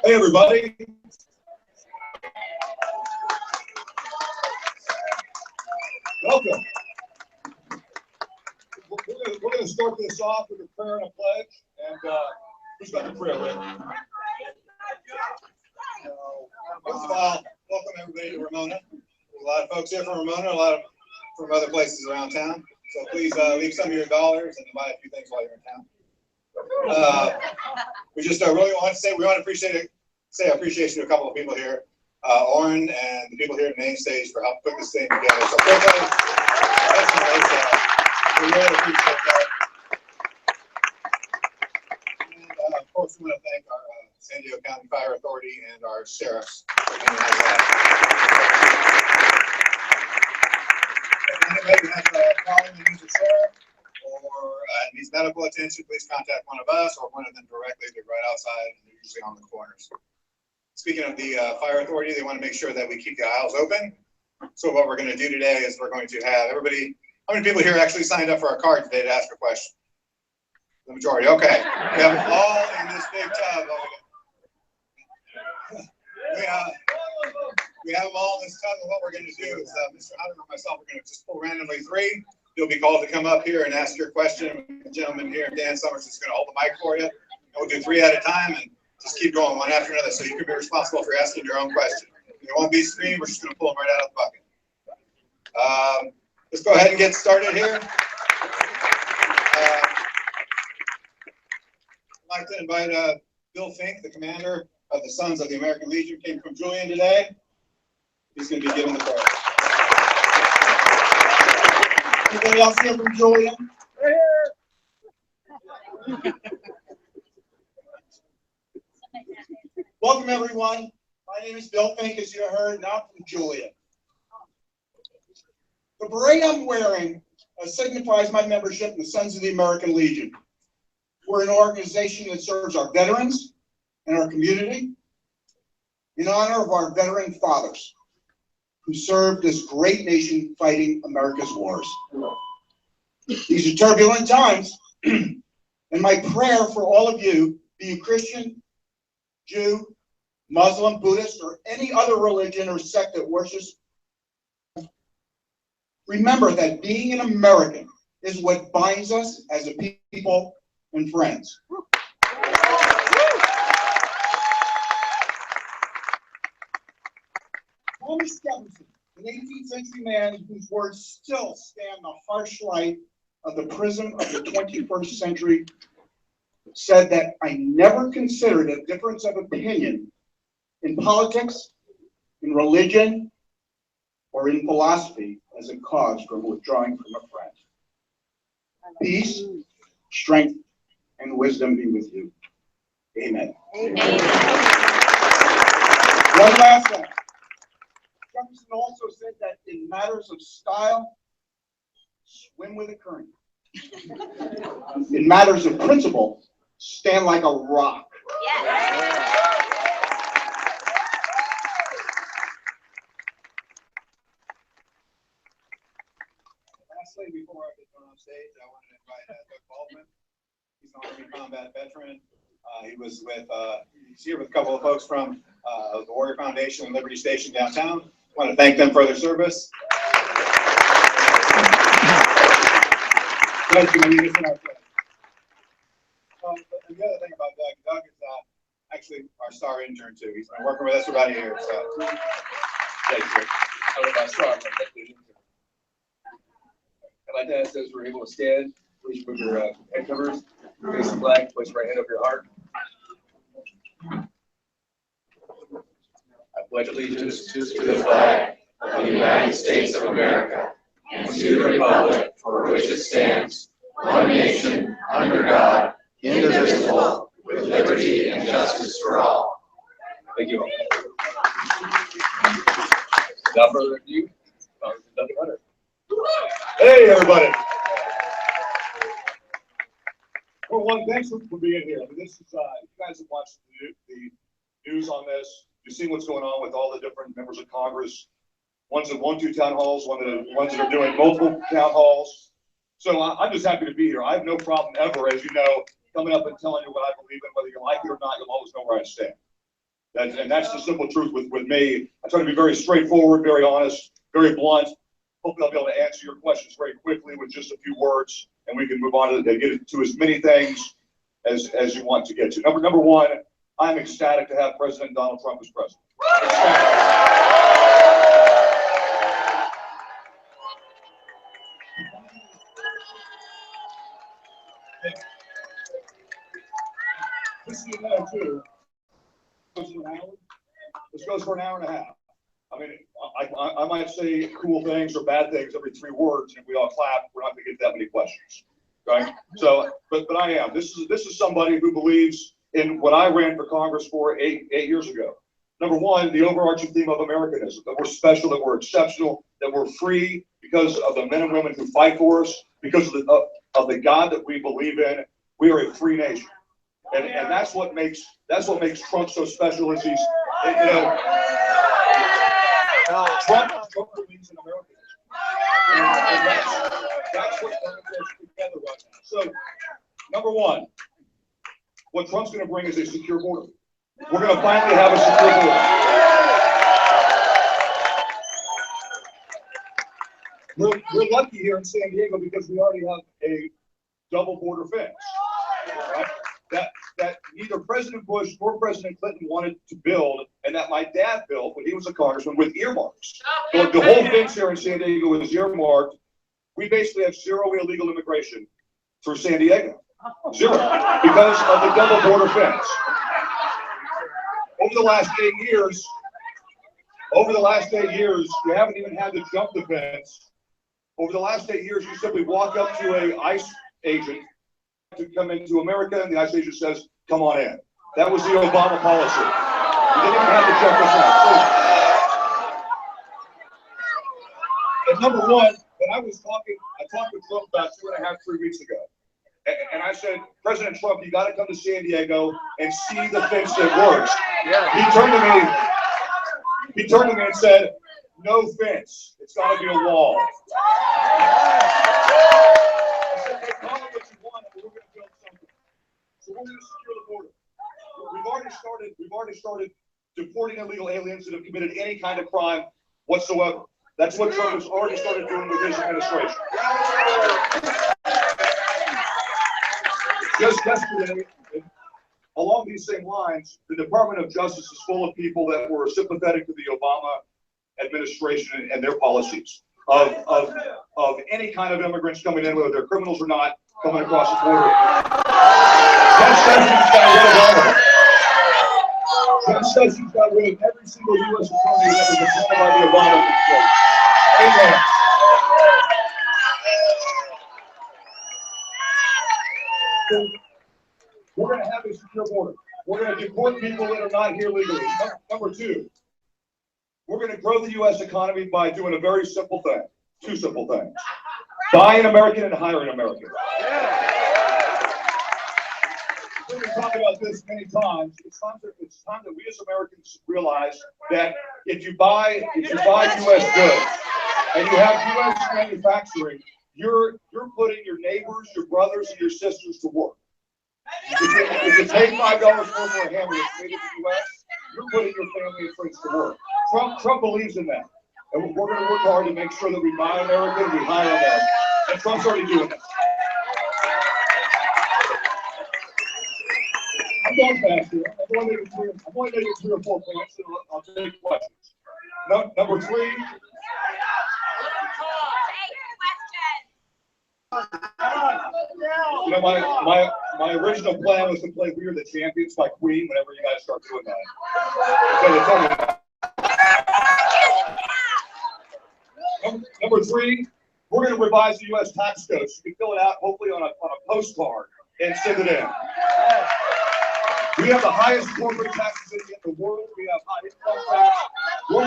Hey, everybody. Welcome. We're going to start this off with a prayer and a pledge. And who's got the prayer ready? First of all, welcome everybody to Ramona. There's a lot of folks here from Ramona, a lot of from other places around town. So please leave some of your dollars and buy a few things while you're in town. We just really want to say we want to say appreciation to a couple of people here, Oren and the people here at the main stage for helping put this thing together so quickly. We really appreciate that. And of course, we want to thank our San Diego County Fire Authority and our sheriffs. If anybody has a problem and needs a sheriff or needs medical attention, please contact one of us or one of them directly. They're right outside and they're usually on the corners. Speaking of the fire authority, they want to make sure that we keep the aisles open. So what we're going to do today is we're going to have everybody. How many people here actually signed up for our card today to ask a question? The majority. Okay. We have them all in this big tub over there. We have them all in this tub, and what we're going to do is Mr. Hunter and myself are going to just pull randomly three. You'll be called to come up here and ask your question. The gentleman here, Dan Summers, is going to hold the mic for you. And we'll do three at a time and just keep going one after another, so you can be responsible for asking your own question. It won't be screened. We're just going to pull them right out of the bucket. Let's go ahead and get started here. I'd like to invite Bill Fink, the commander of the Sons of the American Legion, came from Julian today. He's going to be giving the prayer. Anybody else here from Julian? Right here. Welcome, everyone. My name is Bill Fink, as you heard, and I'm from Julian. The beret I'm wearing signifies my membership in the Sons of the American Legion. We're an organization that serves our veterans and our community in honor of our veteran fathers who served this great nation fighting America's wars. These are turbulent times, and my prayer for all of you, be you Christian, Jew, Muslim, Buddhist, or any other religion or sect that worships, remember that being an American is what binds us as a people and friends. Thomas Jefferson, an 18th century man whose words still stand the harsh light of the prism of the 21st century, said that I never considered a difference of opinion in politics, in religion, or in philosophy as a cause for withdrawing from a friend. Peace, strength, and wisdom be with you. Amen. Amen. One last one. Jefferson also said that in matters of style, swim with the current. In matters of principle, stand like a rock. Yes. Lastly, before I get on stage, I want to invite Doug Baldwin. He's an Army combat veteran. He's here with a couple of folks from the Warrior Foundation and Liberty Station downtown. I want to thank them for their service. Thank you. And the other thing about Doug is actually our star intern too. He's been working with us for about a year. So thank you. I'd like to ask those who are able to stand, please move your head covers, face the flag, place your right hand over your heart. I pledge allegiance to the flag of the United States of America and to the republic for which it stands, one nation, under God, indivisible, with liberty and justice for all. Thank you all. Without further ado, Congressman Duncan Hunter. Hey, everybody. Well, one, thanks for being here. I mean, this is, you guys have watched the news on this. You've seen what's going on with all the different members of Congress. Ones that won't do town halls, ones that are doing multiple town halls. So I'm just happy to be here. I have no problem ever, as you know, coming up and telling you what I believe in, whether you like it or not, you'll always know where I stand. And that's the simple truth with me. I try to be very straightforward, very honest, very blunt. Hopefully I'll be able to answer your questions very quickly with just a few words, and we can move on to get to as many things as you want to get to. Number one, I'm ecstatic to have President Donald Trump as president. This is another too. This goes for an hour and a half. I mean, I might say cool things or bad things every 3 words, and if we all clap, we're not going to get that many questions, right? So, but I am. This is somebody who believes in what I ran for Congress for eight years ago. Number one, the overarching theme of Americanism, that we're special, that we're exceptional, that we're free because of the men and women who fight for us, because of the God that we believe in. We are a free nation, and that's what makes Trump so special. Is he's, you know, Trump believes in Americanism, and that's what brings us together right now. So, number one, what Trump's going to bring is a secure border. We're going to finally have a secure border. We're lucky here in San Diego because we already have a double border fence, right? That neither President Bush nor President Clinton wanted to build, and that my dad built when he was a congressman with earmarks. The whole fence here in San Diego is earmarked. We basically have zero illegal immigration through San Diego. Zero. Because of the double border fence. Over the last 8 years, you haven't even had to jump the fence. Over the last 8 years, you simply walk up to an ICE agent to come into America, and the ICE agent says, come on in. That was the Obama policy. You didn't even have to check this out. So, and number one, when I talked with Trump about 2.5, 3 weeks ago. And I said, President Trump, you got to come to San Diego and see the fence that works. Yeah. He turned to me and said, no fence. It's got to be a wall. I said, hey, call it what you want, and we're going to build something. So we're going to secure the border. We've already started deporting illegal aliens that have committed any kind of crime whatsoever. That's what Trump has already started doing with his administration. Just yesterday, along these same lines, the Department of Justice is full of people that were sympathetic to the Obama administration and their policies of any kind of immigrants coming in, whether they're criminals or not, coming across the border. Judge Sessions got rid of every single U.S. attorney that was appointed by the Obama administration. Amen. We're going to have a secure border. We're going to deport people that are not here legally. Number two, we're going to grow the U.S. economy by doing a very simple thing. 2 simple things. Buy an American and hire an American. We've been talking about this many times. It's time that we as Americans realize that if you buy U.S. goods and you have U.S. manufacturing, you're putting your neighbors, your brothers, and your sisters to work. If you pay $5 more for a hammer that's made in the U.S., you're putting your family and friends to work. Trump believes in that. And we're going to work hard to make sure that we buy American and we hire American. And Trump's already doing that. I'm going fast here. I'm only making 3 or 4 points, and I'll take questions. Number 3. You know, my original plan was to play "We Are the Champions" by Queen whenever you guys start doing that. Number 3, we're going to revise the U.S. tax code. So you can fill it out, hopefully on a postcard, and send it in. We have the highest corporate taxes in the world. We have high income tax. We're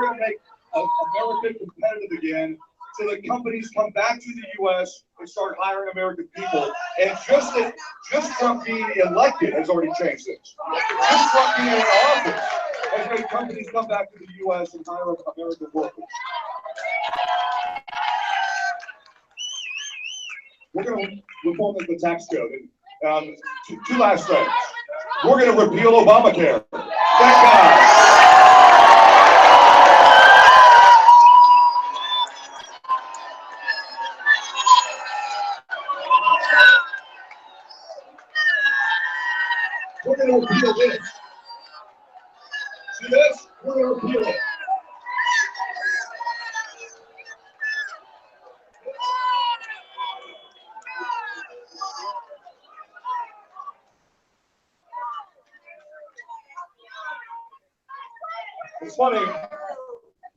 going to make America competitive again, so that companies come back to the U.S. and start hiring American people. And just Trump being elected has already changed this. Just Trump being in office has made companies come back to the U.S. and hire American workers. We're going to reform the tax code. And 2 last things. We're going to repeal Obamacare. Thank God. We're going to repeal this. See this? We're going to repeal it. It's funny.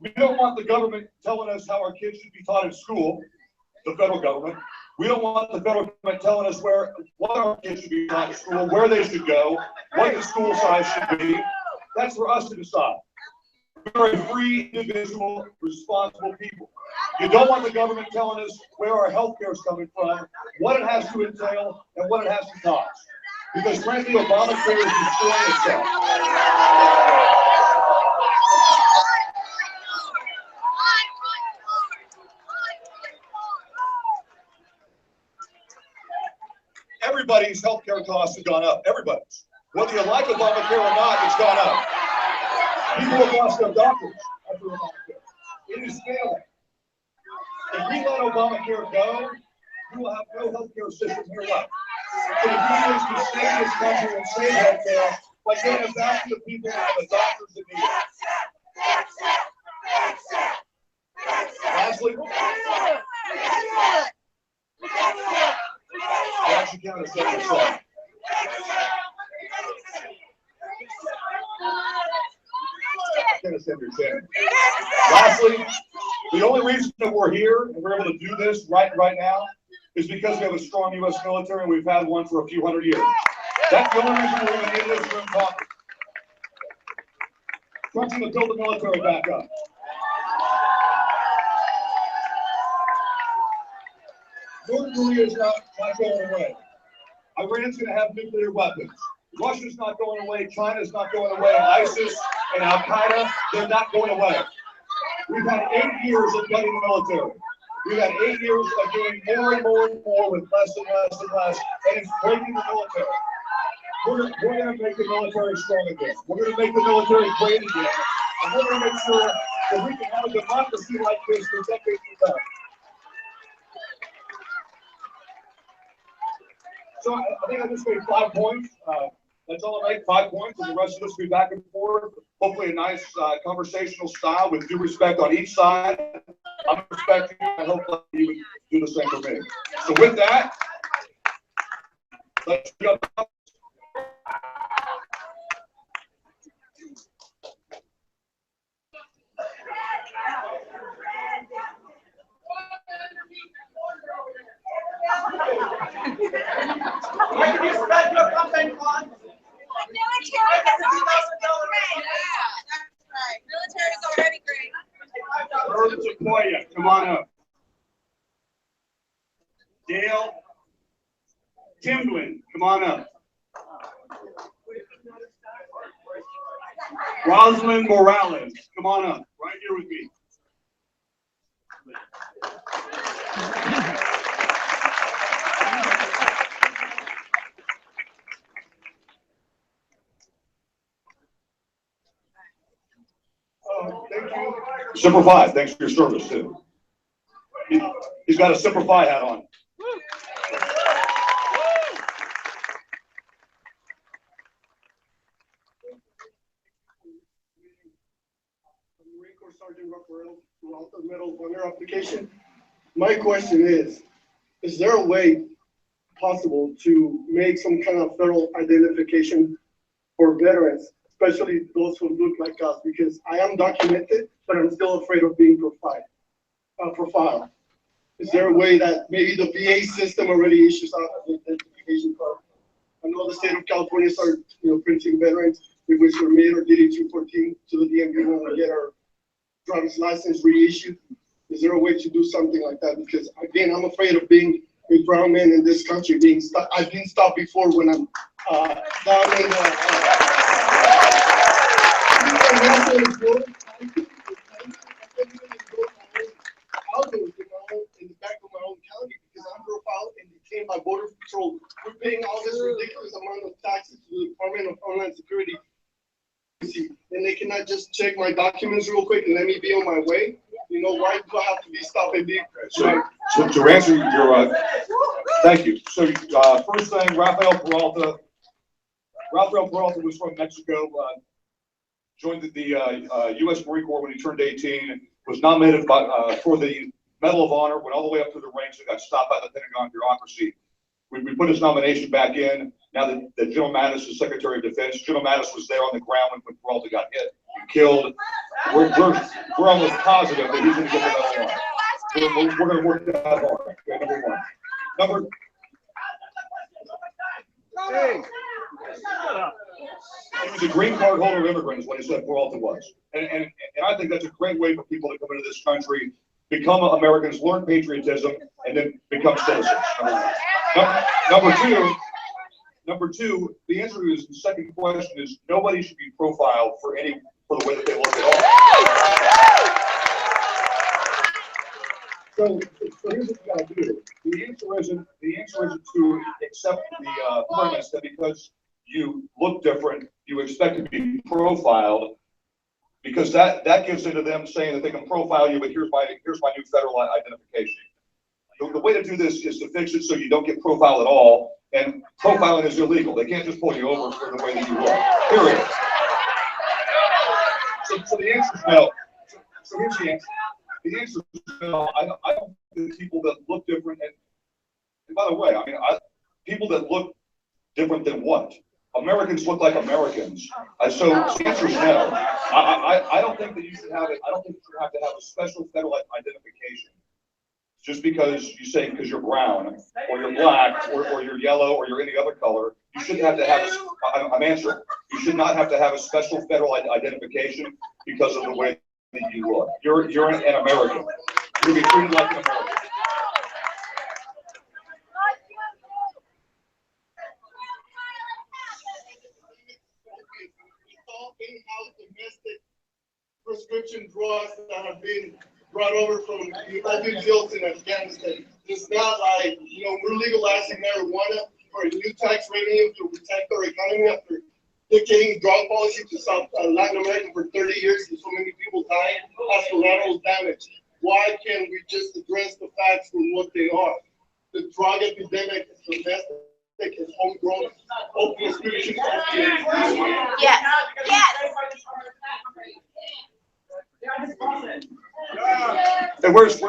We don't want the government telling us how our kids should be taught in school, the federal government. We don't want the federal government telling us what our kids should be taught in school, where they should go, what the school size should be. That's for us to decide. We're a free, individual, responsible people. You don't want the government telling us where our health care is coming from, what it has to entail, and what it has to cost. Because frankly, Obamacare is destroying itself. Everybody's healthcare costs have gone up. Everybody's. Whether you like Obamacare or not, it's gone up. People have lost their doctors after Obamacare. It is failing. If we let Obamacare go, we will have no healthcare system here left. So the key is to stay in this country and save healthcare by getting it back to the people and the doctors that need it. Lastly, Jackson County 7%. Lastly, the only reason that we're here and we're able to do this right now is because we have a strong U.S. military and we've had one for a few hundred years. That's the only reason we're even in this room talking. Trying to build the military back up. North Korea is not going away. Iran's going to have nuclear weapons. Russia's not going away. China's not going away. And ISIS and Al Qaeda, they're not going away. We've had 8 years of gutting the military. We've had 8 years of doing more and more and more with less and less and less, and it's breaking the military. We're going to make the military strong again. We're going to make the military great again, and we're going to make sure that we can have a democracy like this for decades to come. So I think I just made 5 points. That's all I make, 5 points, and the rest of us will be back and forth. Hopefully a nice conversational style with due respect on each side. I'm respecting you, and hopefully you would do the same for me. So with that, let's go. Where did you spend your campaign funds? Military is already great. That's right. Military is already great. Earl Sequoia, come on up. Dale Timblin, come on up. Rosalind Morales, come on up, right here with me. Thank you. Semper Fi, thanks for your service too. He's got a Semper Fi hat on. Sergeant Rafael throughout the Medal of Honor application. My question is there a way possible to make some kind of federal identification for veterans, especially those who look like us? Because I am documented, but I'm still afraid of being profiled. Is there a way that maybe the VA system already issues out an identification card? I know the state of California started, printing veterans, which were made or did 214 to the DMV when we get our driver's license reissued. Is there a way to do something like that? Because again, I'm afraid of being a brown man in this country, being stopped. I've been stopped before when I'm down in the back of my own county because I'm profiled and became by Border Patrol. We're paying all this ridiculous amount of taxes to the Department of Homeland Security. and they cannot just check my documents real quick and let me be on my way? You know, why do I have to be stopped and be? So to answer your, thank you. So first thing, Rafael Peralta was from Mexico, joined the U.S. Marine Corps when he turned 18, was nominated for the Medal of Honor, went all the way up to the ranks and got stopped by the Pentagon bureaucracy. We put his nomination back in. Now that General Mattis is Secretary of Defense, General Mattis was there on the ground when Peralta got hit and killed. We're almost positive that he's going to get the Medal of Honor. We're going to work that hard. Okay, number one. Hey. He was a green card holder immigrant is what he said Peralta was. And I think that's a great way for people to come into this country, become Americans, learn patriotism, and then become citizens. Number two, the answer to the second question is nobody should be profiled for the way that they look at all. So here's what you gotta do. The answer isn't to accept the premise that because you look different, you expect to be profiled, because that gives into them saying that they can profile you, but here's my new federal identification. The way to do this is to fix it so you don't get profiled at all, and profiling is illegal. They can't just pull you over for the way that you look, period. So the answer is no. So here's the answer. The answer is no. I don't think people that look different, and by the way, I mean, people that look different than what? Americans look like Americans. So the answer is no. I don't think that you should have it. I don't think you should have to have a special federal identification just because you say because you're brown or you're black or you're yellow or you're any other color. You shouldn't have to have I'm answering. You should not have to have a special federal identification because of the way that you look. You're an American. You'll be treated like an American. In-house domestic prescription drugs that have been brought over from the opium fields in Afghanistan. It's not like, we're legalizing marijuana for a new tax revenue to protect our economy after dictating drug policy to South Latin America for 30 years and so many people dying as collateral damage. Why can't we just address the facts for what they are? The drug epidemic is domestic. Is homegrown opium prescription. Yes. And where's I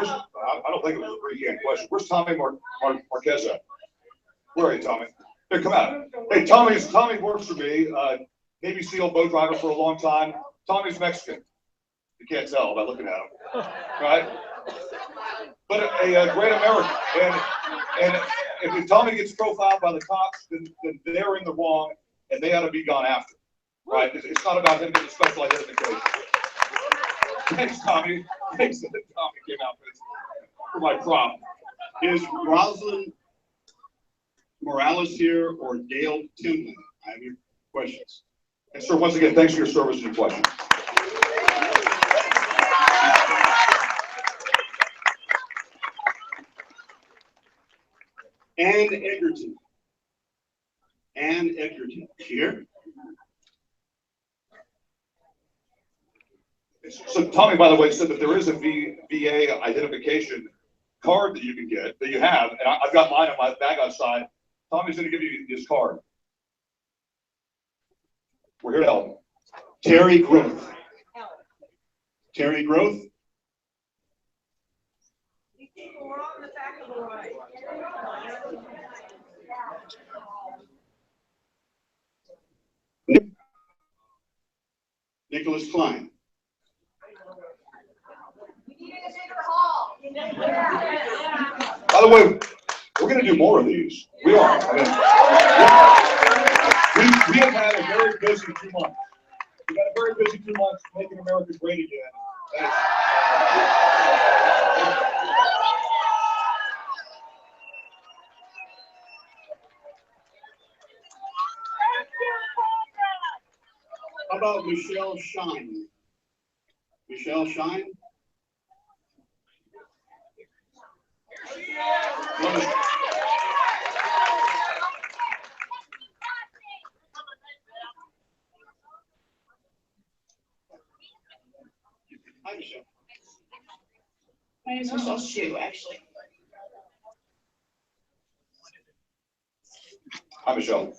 don't think it was a pre-canned question. Where's Tommy Marquez at? Where are you, Tommy? Hey, come out. Hey, Tommy works for me, Navy SEAL boat driver for a long time. Tommy's Mexican. You can't tell by looking at him, right? But a great American. And if Tommy gets profiled by the cops, then they're in the wrong, and they ought to be gone after, right? It's not about him getting special identification. Thanks, Tommy. Thanks that Tommy came out for my prop. Is Rosalind Morales here or Dale Timlin? I have your questions. And sir, once again, thanks for your service and your question. Ann Edgerton. Ann Edgerton here. So Tommy, by the way, said that there is a VA identification card that you can get, that you have, and I've got mine in my bag outside. Tommy's going to give you his card. We're here to help. Terry Groth. Terry Groth. Nicholas Klein. By the way, we're going to do more of these. We are. I mean, we have had a very busy 2 months. We've had a very busy 2 months making America great again. How about Michelle Shine? Michelle Shine? Michelle. My name is Michelle Shu, actually. Hi, Michelle.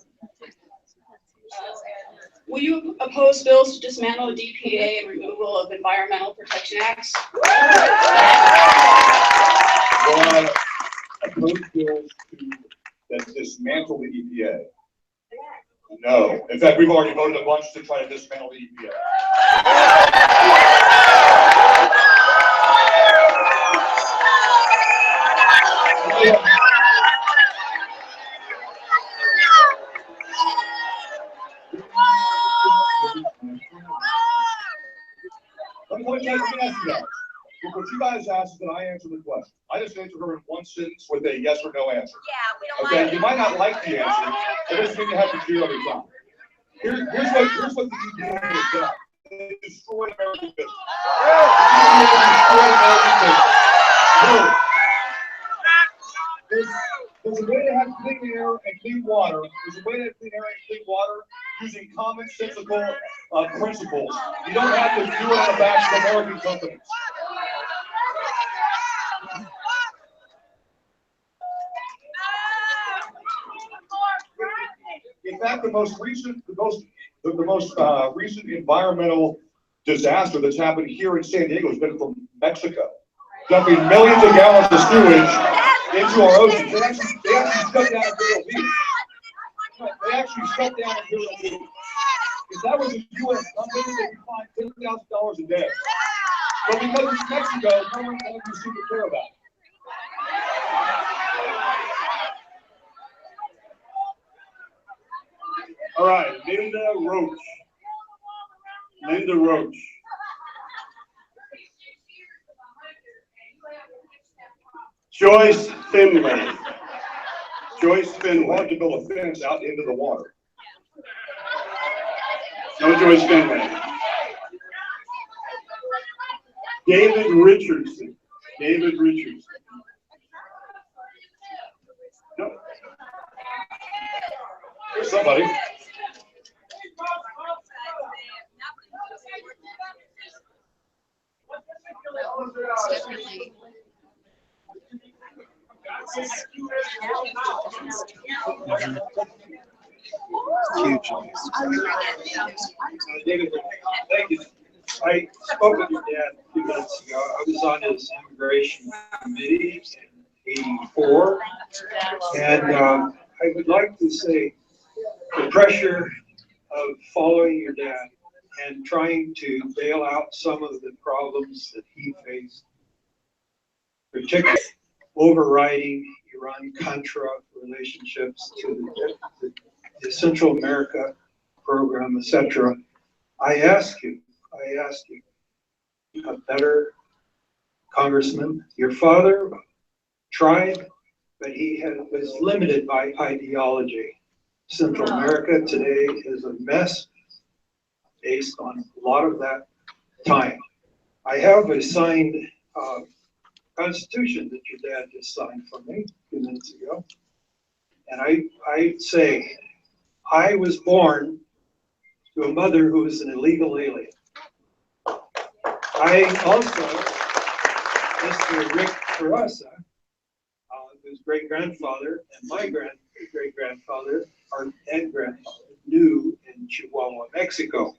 Will you oppose bills to dismantle the DPA and removal of Environmental Protection Acts? Will I oppose bills that dismantle the EPA? No. In fact, we've already voted a bunch to try to dismantle the EPA. Let me ask you guys. What you guys asked is that I answer the question. I just answered her in one sentence with a yes or no answer. Yeah, we don't Okay, like you it. might not like the answer. It doesn't mean you have to do every time. Here's what the EPA has done. They destroyed American business. There's a way to have clean air and clean water. There's a way to have clean air and clean water using commonsensical principles. You don't have to do it on the backs of American companies. In fact, the most recent environmental disaster that's happened here in San Diego has been from Mexico, dumping millions of gallons of sewage into our oceans. They actually shut down Imperial Beach. They actually shut down Imperial Beach. If that was a U.S. company, they'd be fined $10,000 a day. But because it's Mexico, no one seems to care about it. All right, Linda Roach. Linda Roach. Joyce Finley. Joyce It's Finley. hard to build a fence out into the water. No Joyce Finley. David Richardson. David Richardson. No. Here's somebody. David, thank you. I spoke with your dad a few minutes ago. I was on his immigration committee in '84, and I would like to say the pressure of following your dad and trying to bail out some of the problems that he faced, particularly overriding Iran-Contra relationships to the Central America program, etc. I ask you, a better congressman. Your father tried, but he was limited by ideology. Central America today is a mess based on a lot of that time. I have a signed Constitution that your dad just signed for me a few minutes ago. And I say, I was born to a mother who was an illegal alien. I also, Mr. Rick Terrasa, whose great-grandfather and my great-grandfather and grandfather knew in Chihuahua, Mexico.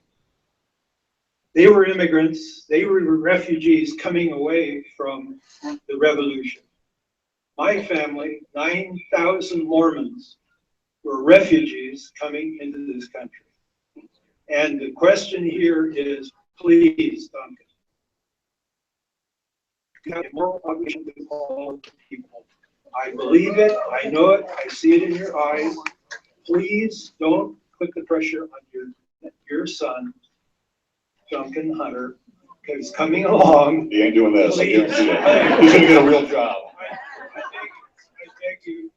They were immigrants, they were refugees coming away from the revolution. My family, 9,000 Mormons, were refugees coming into this country. And the question here is, please, Duncan, you have a moral obligation to all people. I believe it, I know it, I see it in your eyes. Please don't put the pressure on your son, Duncan Hunter, because coming along. He ain't doing this, I guarantee that. He's gonna get a real job. I beg you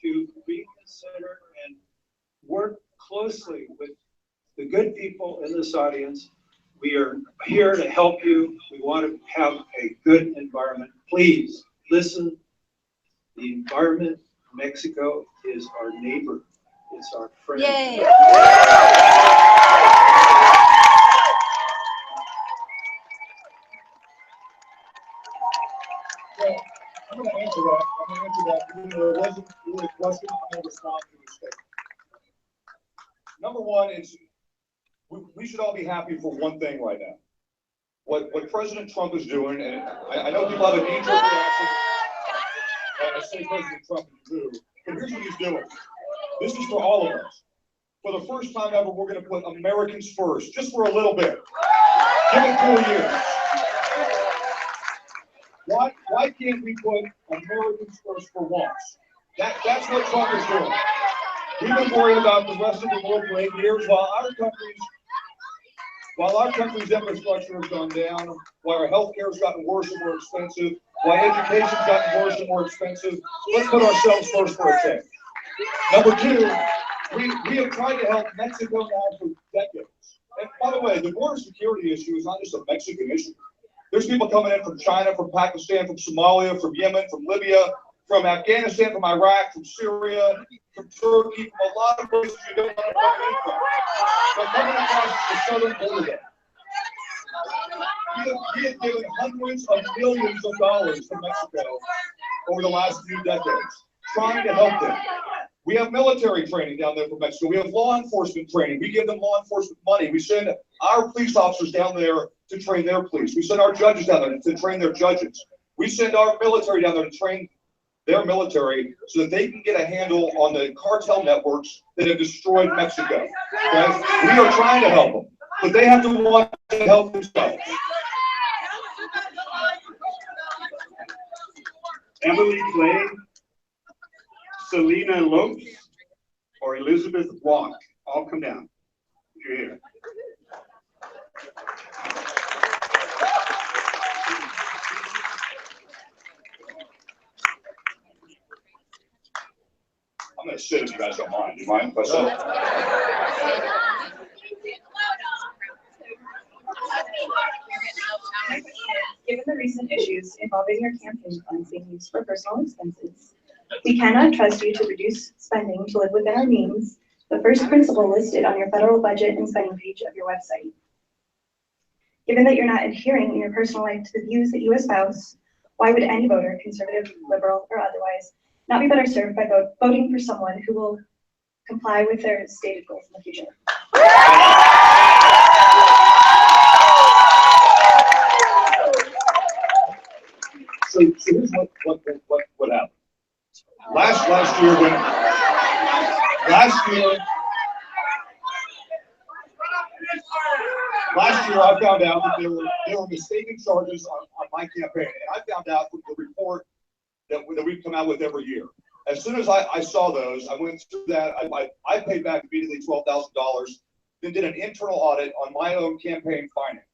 to reconsider and work closely with the good people in this audience. We are here to help you. We want to have a good environment. Please listen. The environment in Mexico is our neighbor. It's our friend. Yay. that, even though there wasn't really a question, I'm going to respond to his statement. Number one is we should all be happy for one thing right now. What President Trump is doing, and I know people have a knee-jerk reaction. I say President Trump is rude, but here's what he's doing. This is for all of us. For the first time ever, we're going to put Americans first, just for a little bit. Give it 4 years. Why can't we put Americans first for once? That's what Trump is doing. We've been worried about the rest of the world for 8 years while our country's infrastructure has gone down, while our healthcare has gotten worse and more expensive, while education's gotten worse and more expensive. Let's put ourselves first for a change. Number two, we have tried to help Mexico now for decades. And by the way, the border security issue is not just a Mexican issue. There's people coming in from China, from Pakistan, from Somalia, from Yemen, from Libya, from Afghanistan, from Iraq, from Syria, from Turkey, from a lot of places you don't want to come in from. But coming across the southern border, we have given hundreds of millions of dollars to Mexico over the last few decades, trying to help them. We have military training down there for Mexico. We have law enforcement training. We give them law enforcement money. We send our police officers down there to train their police. We send our judges down there to train their judges. We send our military down there to train their military so that they can get a handle on the cartel networks that have destroyed Mexico. Okay? We are trying to help them, but they have to want to help themselves. Emily Clay, Selena Lopes, or Elizabeth Walk, all come down if you're here. I'm going to sit if you guys don't mind. Do you mind if I sit? Given the recent issues involving your campaign funds being used for personal expenses, we cannot trust you to reduce spending to live within our means, the first principle listed on your federal budget and spending page of your website. Given that you're not adhering in your personal life to the views that you espouse, why would any voter, conservative, liberal, or otherwise, not be better served by voting for someone who will comply with their stated goals in the future? So here's what happened. Last year I found out that there were mistaken charges on my campaign, and I found out from the report that we've come out with every year. As soon as I saw those, I went through that. I paid back immediately $12,000, then did an internal audit on my own campaign finance.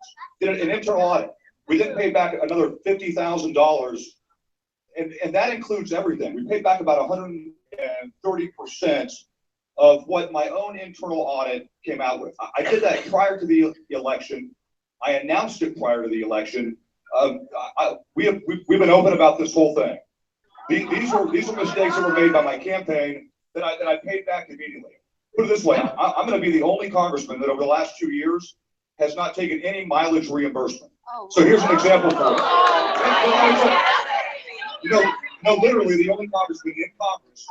Did an internal audit. We then paid back another $50,000, and that includes everything. We paid back about 130% of what my own internal audit came out with. I did that prior to the election. I announced it prior to the election. We've been open about this whole thing. These were mistakes that were made by my campaign that I paid back immediately. Put it this way, I'm going to be the only congressman that over the last 2 years has not taken any mileage reimbursement. So here's an example for it. Literally the only congressman in Congress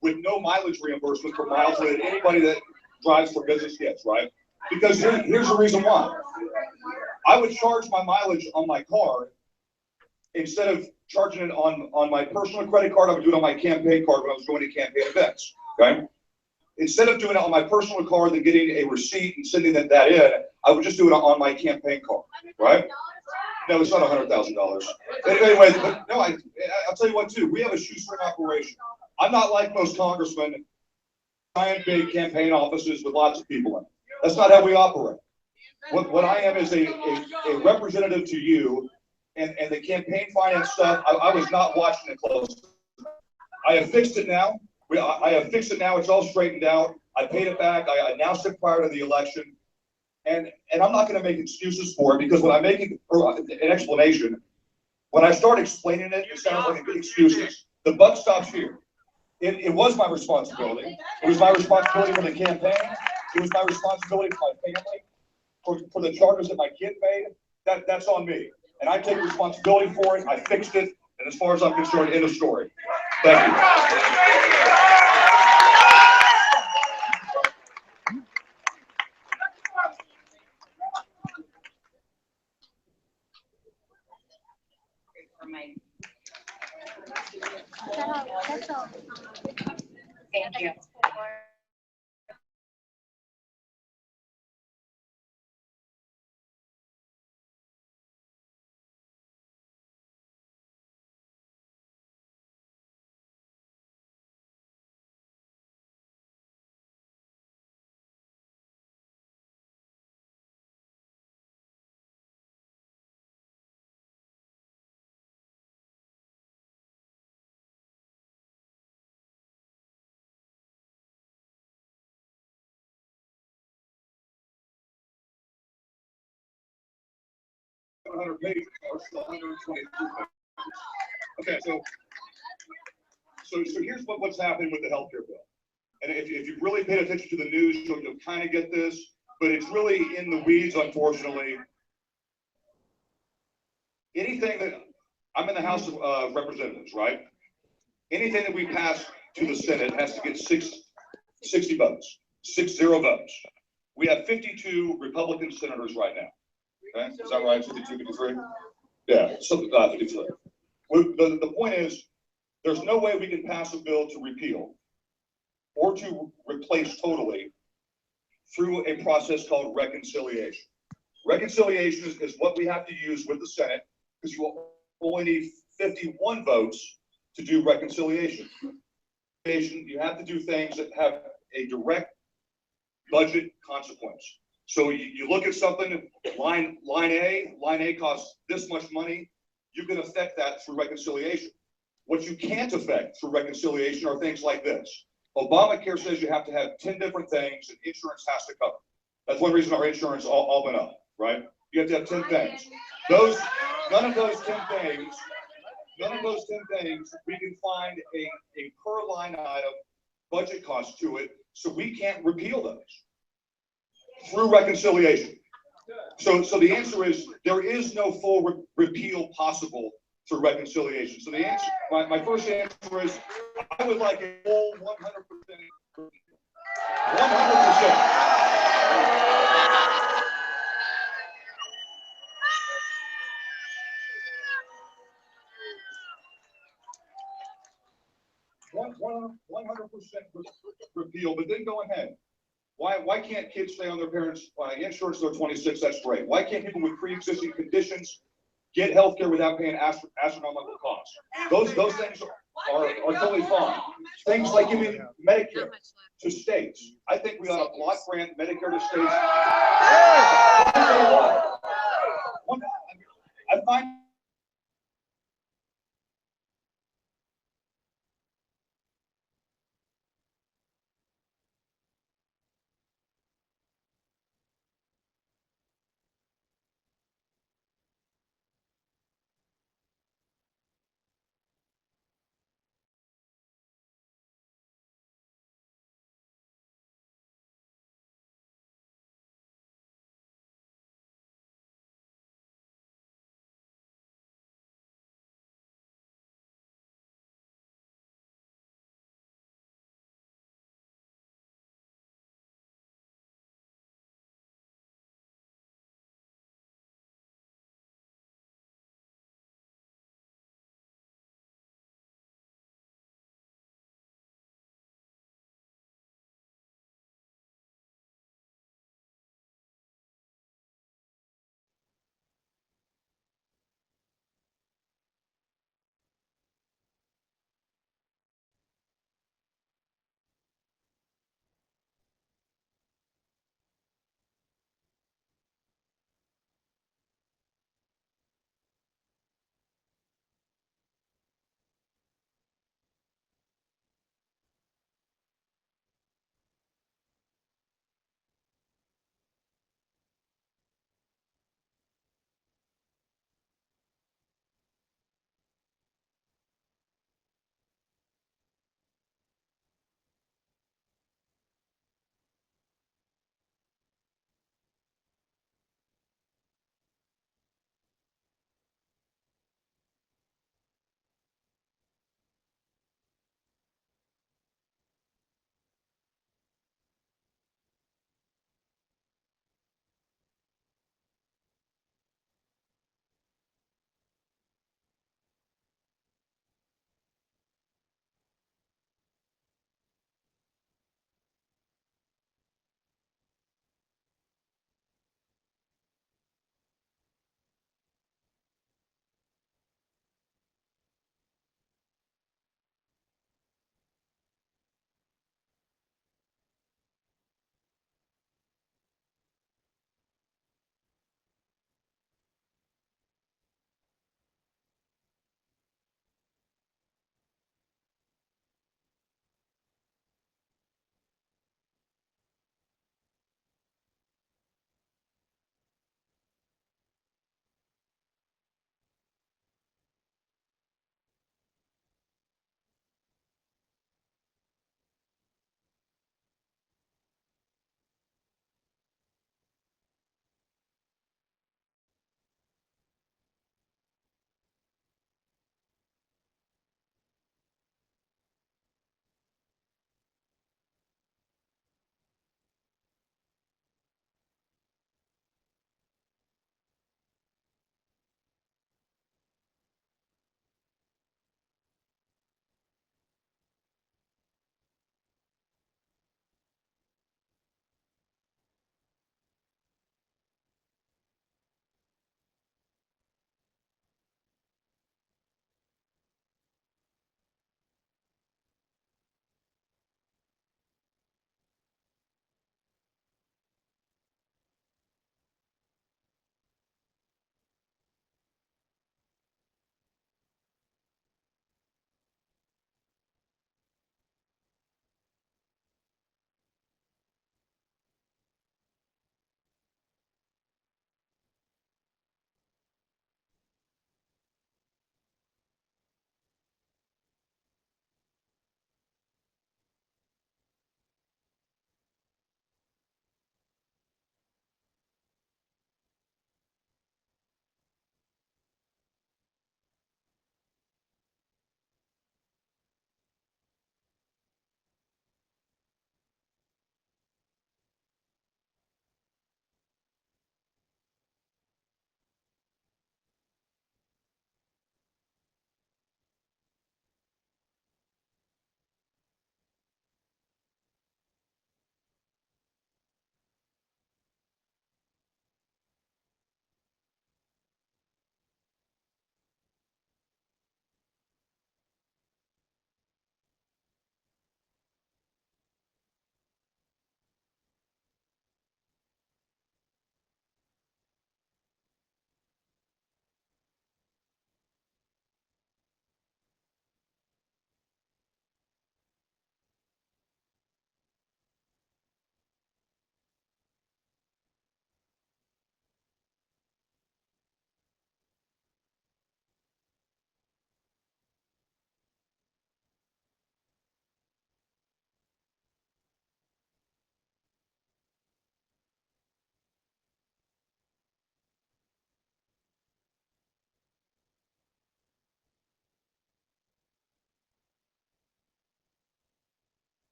with no mileage reimbursement for miles that anybody that drives for business gets, right? Because here's the reason why. I would charge my mileage on my card instead of charging it on my personal credit card. I would do it on my campaign card when I was going to campaign events, okay? Instead of doing it on my personal card and getting a receipt and sending that in, I would just do it on my campaign card, right? No, it's not $100,000. Anyway, but no, I'll tell you what too, we have a shoestring operation. I'm not like most congressmen, giant big campaign offices with lots of people in it. That's not how we operate. What I am is a representative to you, and the campaign finance stuff, I was not watching it closely. I have fixed it now. I have fixed it now. It's all straightened out. I paid it back. I announced it prior to the election. And I'm not going to make excuses for it, because when I make an explanation, when I start explaining it, it sounds like excuses. The buck stops here. It was my responsibility. It was my responsibility for the campaign. It was my responsibility for my family, for the charges that my kid made. That's on me. And I take responsibility for it. I fixed it. And as far as I'm concerned, end of story. Thank you. Thank you. Pages, or still 122 pages. Okay, so here's what's happening with the healthcare bill. And if you've really paid attention to the news, you'll kind of get this, but it's really in the weeds, unfortunately. Anything that, I'm in the House of Representatives, right? Anything that we pass to the Senate has to get 60 votes, 60 votes. We have 52 Republican senators right now. Okay, is that right? 52, 53? Yeah, something like 53. The point is, there's no way we can pass a bill to repeal or to replace totally through a process called reconciliation. Reconciliation is what we have to use with the Senate, because you only need 51 votes to do reconciliation. You have to do things that have a direct budget consequence. So you look at something, line A costs this much money, you can affect that through reconciliation. What you can't affect through reconciliation are things like this. Obamacare says you have to have 10 different things and insurance has to cover. That's one reason our insurance all went up, right? You have to have 10 things. None of those 10 things, we can find a per line item budget cost to it, so we can't repeal those through reconciliation. So the answer is there is no full repeal possible through reconciliation. So the answer, my first answer is I would like a full 100%. 100% repeal, but then go ahead. Why can't kids stay on their parents' insurance till they're 26? That's great. Why can't people with pre-existing conditions get health care without paying astronomical costs? Those things are totally fine. Things like giving Medicare to states. I think we ought to block grant Medicare to states. I find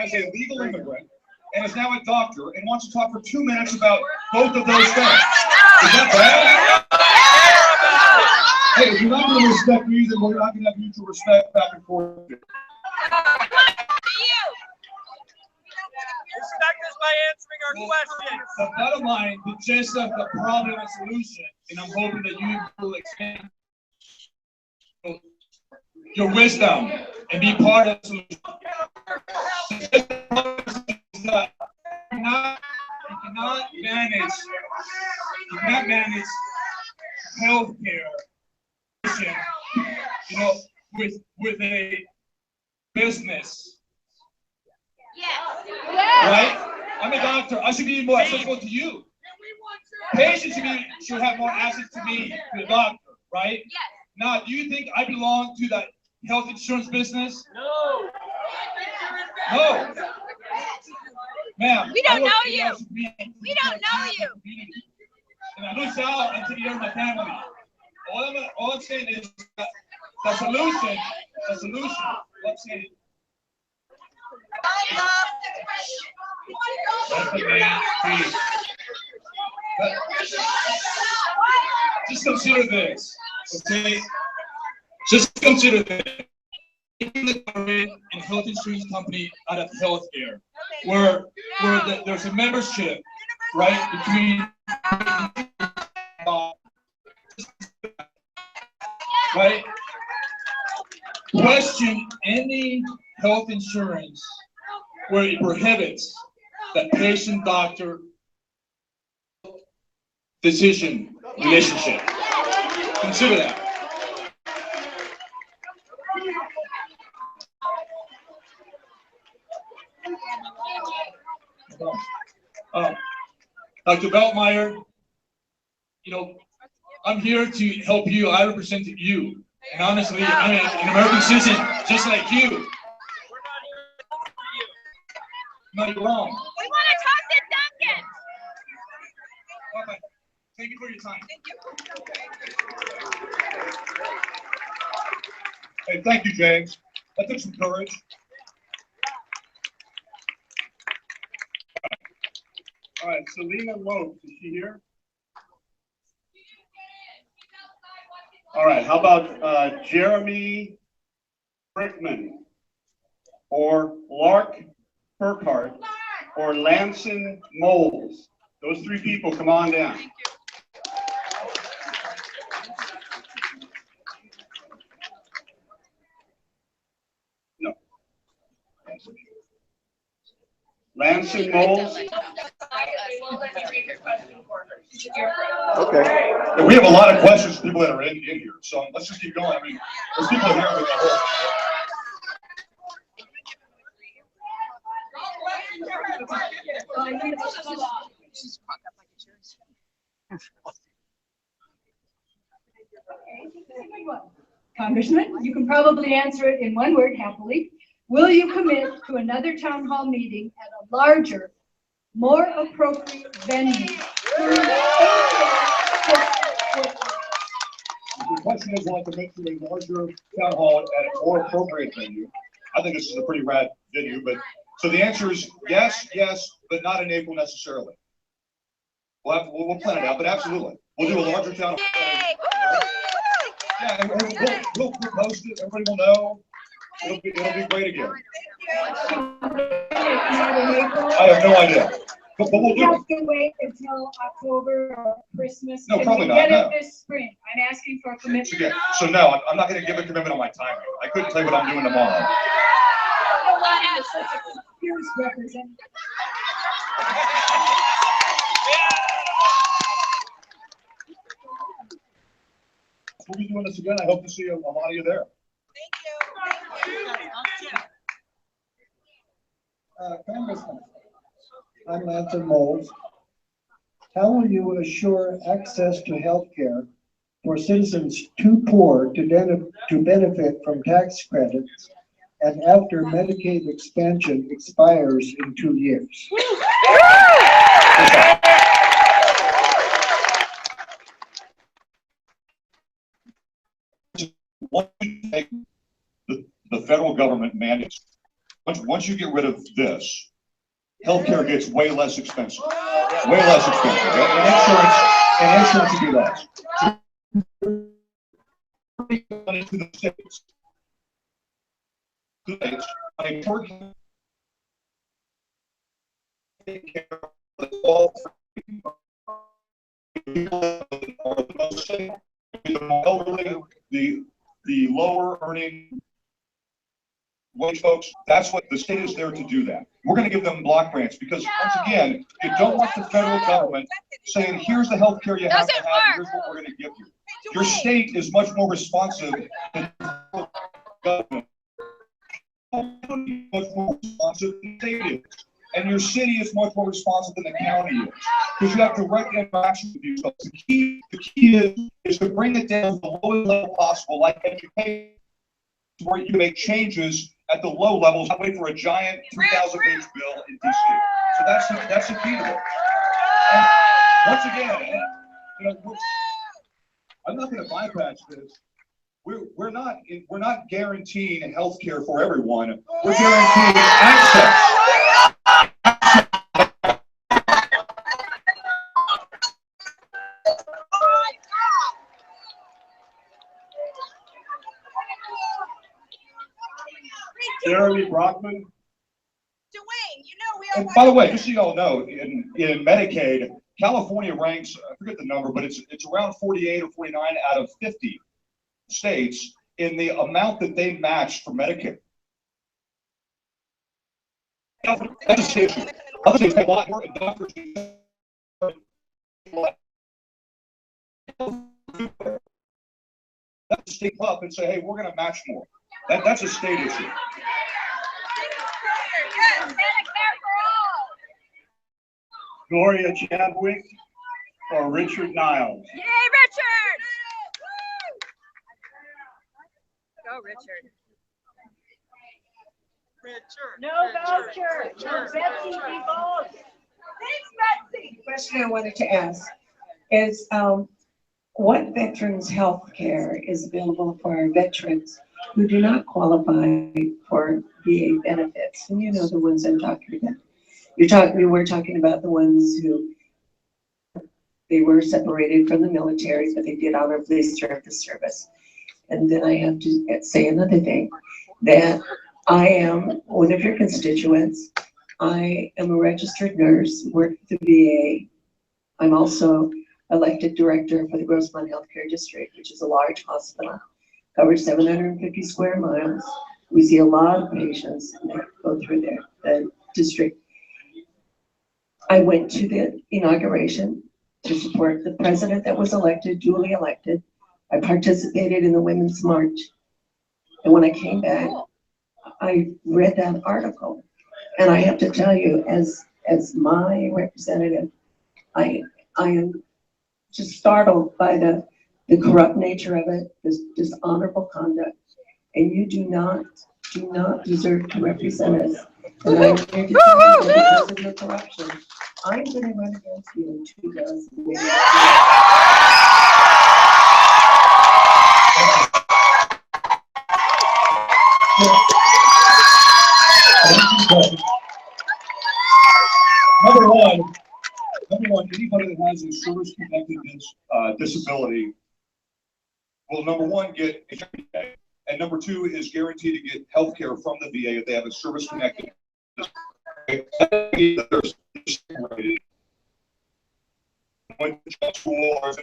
as a legal immigrant and is now a doctor and wants to talk for 2 minutes about both of those things. Is that bad? Hey, if you're not going to respect me, then we're not going to have mutual respect back and forth. Respect us by answering our questions. The bottom line, the gist of the problem and solution, and I'm hoping that you will expand your wisdom and be part of the solution. You cannot manage healthcare, with a business. Right? I'm a doctor. I should be more accessible to you. Patients should have more access to me, to the doctor, right? Yes. Now, do you think I belong to the health insurance business? No. No. Ma'am. We don't I work know in you. health community. We don't know you. And I lose out and take care of my family. All I'm saying is that the solution, I'm saying, that's the main key. But just consider this, okay? Just consider this. In the government and health insurance company out of healthcare, where there's a membership, right, between right? Question any health insurance where it prohibits the patient-doctor physician relationship. Consider that. Dr. Beltmeyer, I'm here to help you. I represent you. And honestly, I'm an American citizen just like you. We're not here to talk to you. No, you're wrong. We want to talk to Duncan. Okay. Thank you for your time. Hey, thank you, James. That took some courage. All right, Selena Lopes, is she here? All right, how about Jeremy Brickman, or Lark Burkhart, or Lanson Moles? Those three people, come on down. No. Lanson Moles? Okay. And we have a lot of questions for people that are in here, so let's just keep going. I mean, there's people here with the whole. Congressman, you can probably answer it in one word, happily. Will you commit to another town hall meeting at a larger, more appropriate venue? The question is, will I commit to a larger town hall at a more appropriate venue? I think this is a pretty rad venue, but so the answer is yes, but not in April necessarily. We'll plan it out, but absolutely, we'll do a larger town hall. Yeah, and we'll post it. Everybody will know. It'll be great again. I have no idea. But we'll do You it. have to wait until October or Christmas. No, Can probably we not, get no. it this spring? I'm asking for a commitment. Again, so no, I'm not going to give a commitment on my timing. I couldn't tell you what I'm doing tomorrow. Here's representative. We'll be doing this again. I hope to see a lot of you there. Congressman, I'm Lanson Moles. How will you assure access to health care for citizens too poor to benefit from tax credits and after Medicaid expansion expires in 2 years? The federal government mandates Once you get rid of this, healthcare gets way less expensive. Way less expensive. And insurance would be less. To the states. I work take care of all the elderly, the lower earning wage folks. That's what the state is there to do. That we're going to give them block grants because once again, you don't want the federal government saying, "Here's the health care you have to have. Here's what we're going to give you." Your state is much more responsive than the government. Much more responsive than the state is. And your city is much more responsive than the county is. Because you have direct interaction with these folks. The key is to bring it down to the lowest level possible, like education, where you make changes at the low levels, not wait for a giant 3,000-page bill in DC. So that's the key to it. And once again, I'm not going to bypass this. We're not guaranteeing health care for everyone. We're guaranteeing access. Jeremy Brockman. Dwayne, we And by the way, just so you all know, in Medicaid, California ranks, I forget the number, but it's around 48 or 49 out of 50 states in the amount that they match for Medicaid. That's a state issue. Other states pay a lot more, and doctors that's a state up and say, hey, we're going to match more. That's a state issue. Gloria Chadwick or Richard Niles. Yay, Richard! Go, Richard. No voucher. No Betsy devolves. Thanks, Betsy. Question I wanted to ask is, what veterans' health care is available for our veterans who do not qualify for VA benefits? And you know the ones I'm talking about. We were talking about the ones who they were separated from the military, but they did honorably serve the service. And then I have to say another thing, that I am one of your constituents. I am a registered nurse, work at the VA. I'm also elected director for the Grossmont Healthcare District, which is a large hospital, covers 750 square miles. We see a lot of patients that go through there, the district. I went to the inauguration to support the president that was elected, duly elected. I participated in the Women's March. And when I came back, I read that article. And I have to tell you, as my representative, I am just startled by the corrupt nature of it, this dishonorable conduct. And you do not deserve to represent us. And I'm here to tell you that because of your corruption, I'm going to run against you in 2008. Number one, anybody that has a service-connected disability will, number one, get a VA, and number two is guaranteed to get health care from the VA if they have a service-connected disability. Went to school, or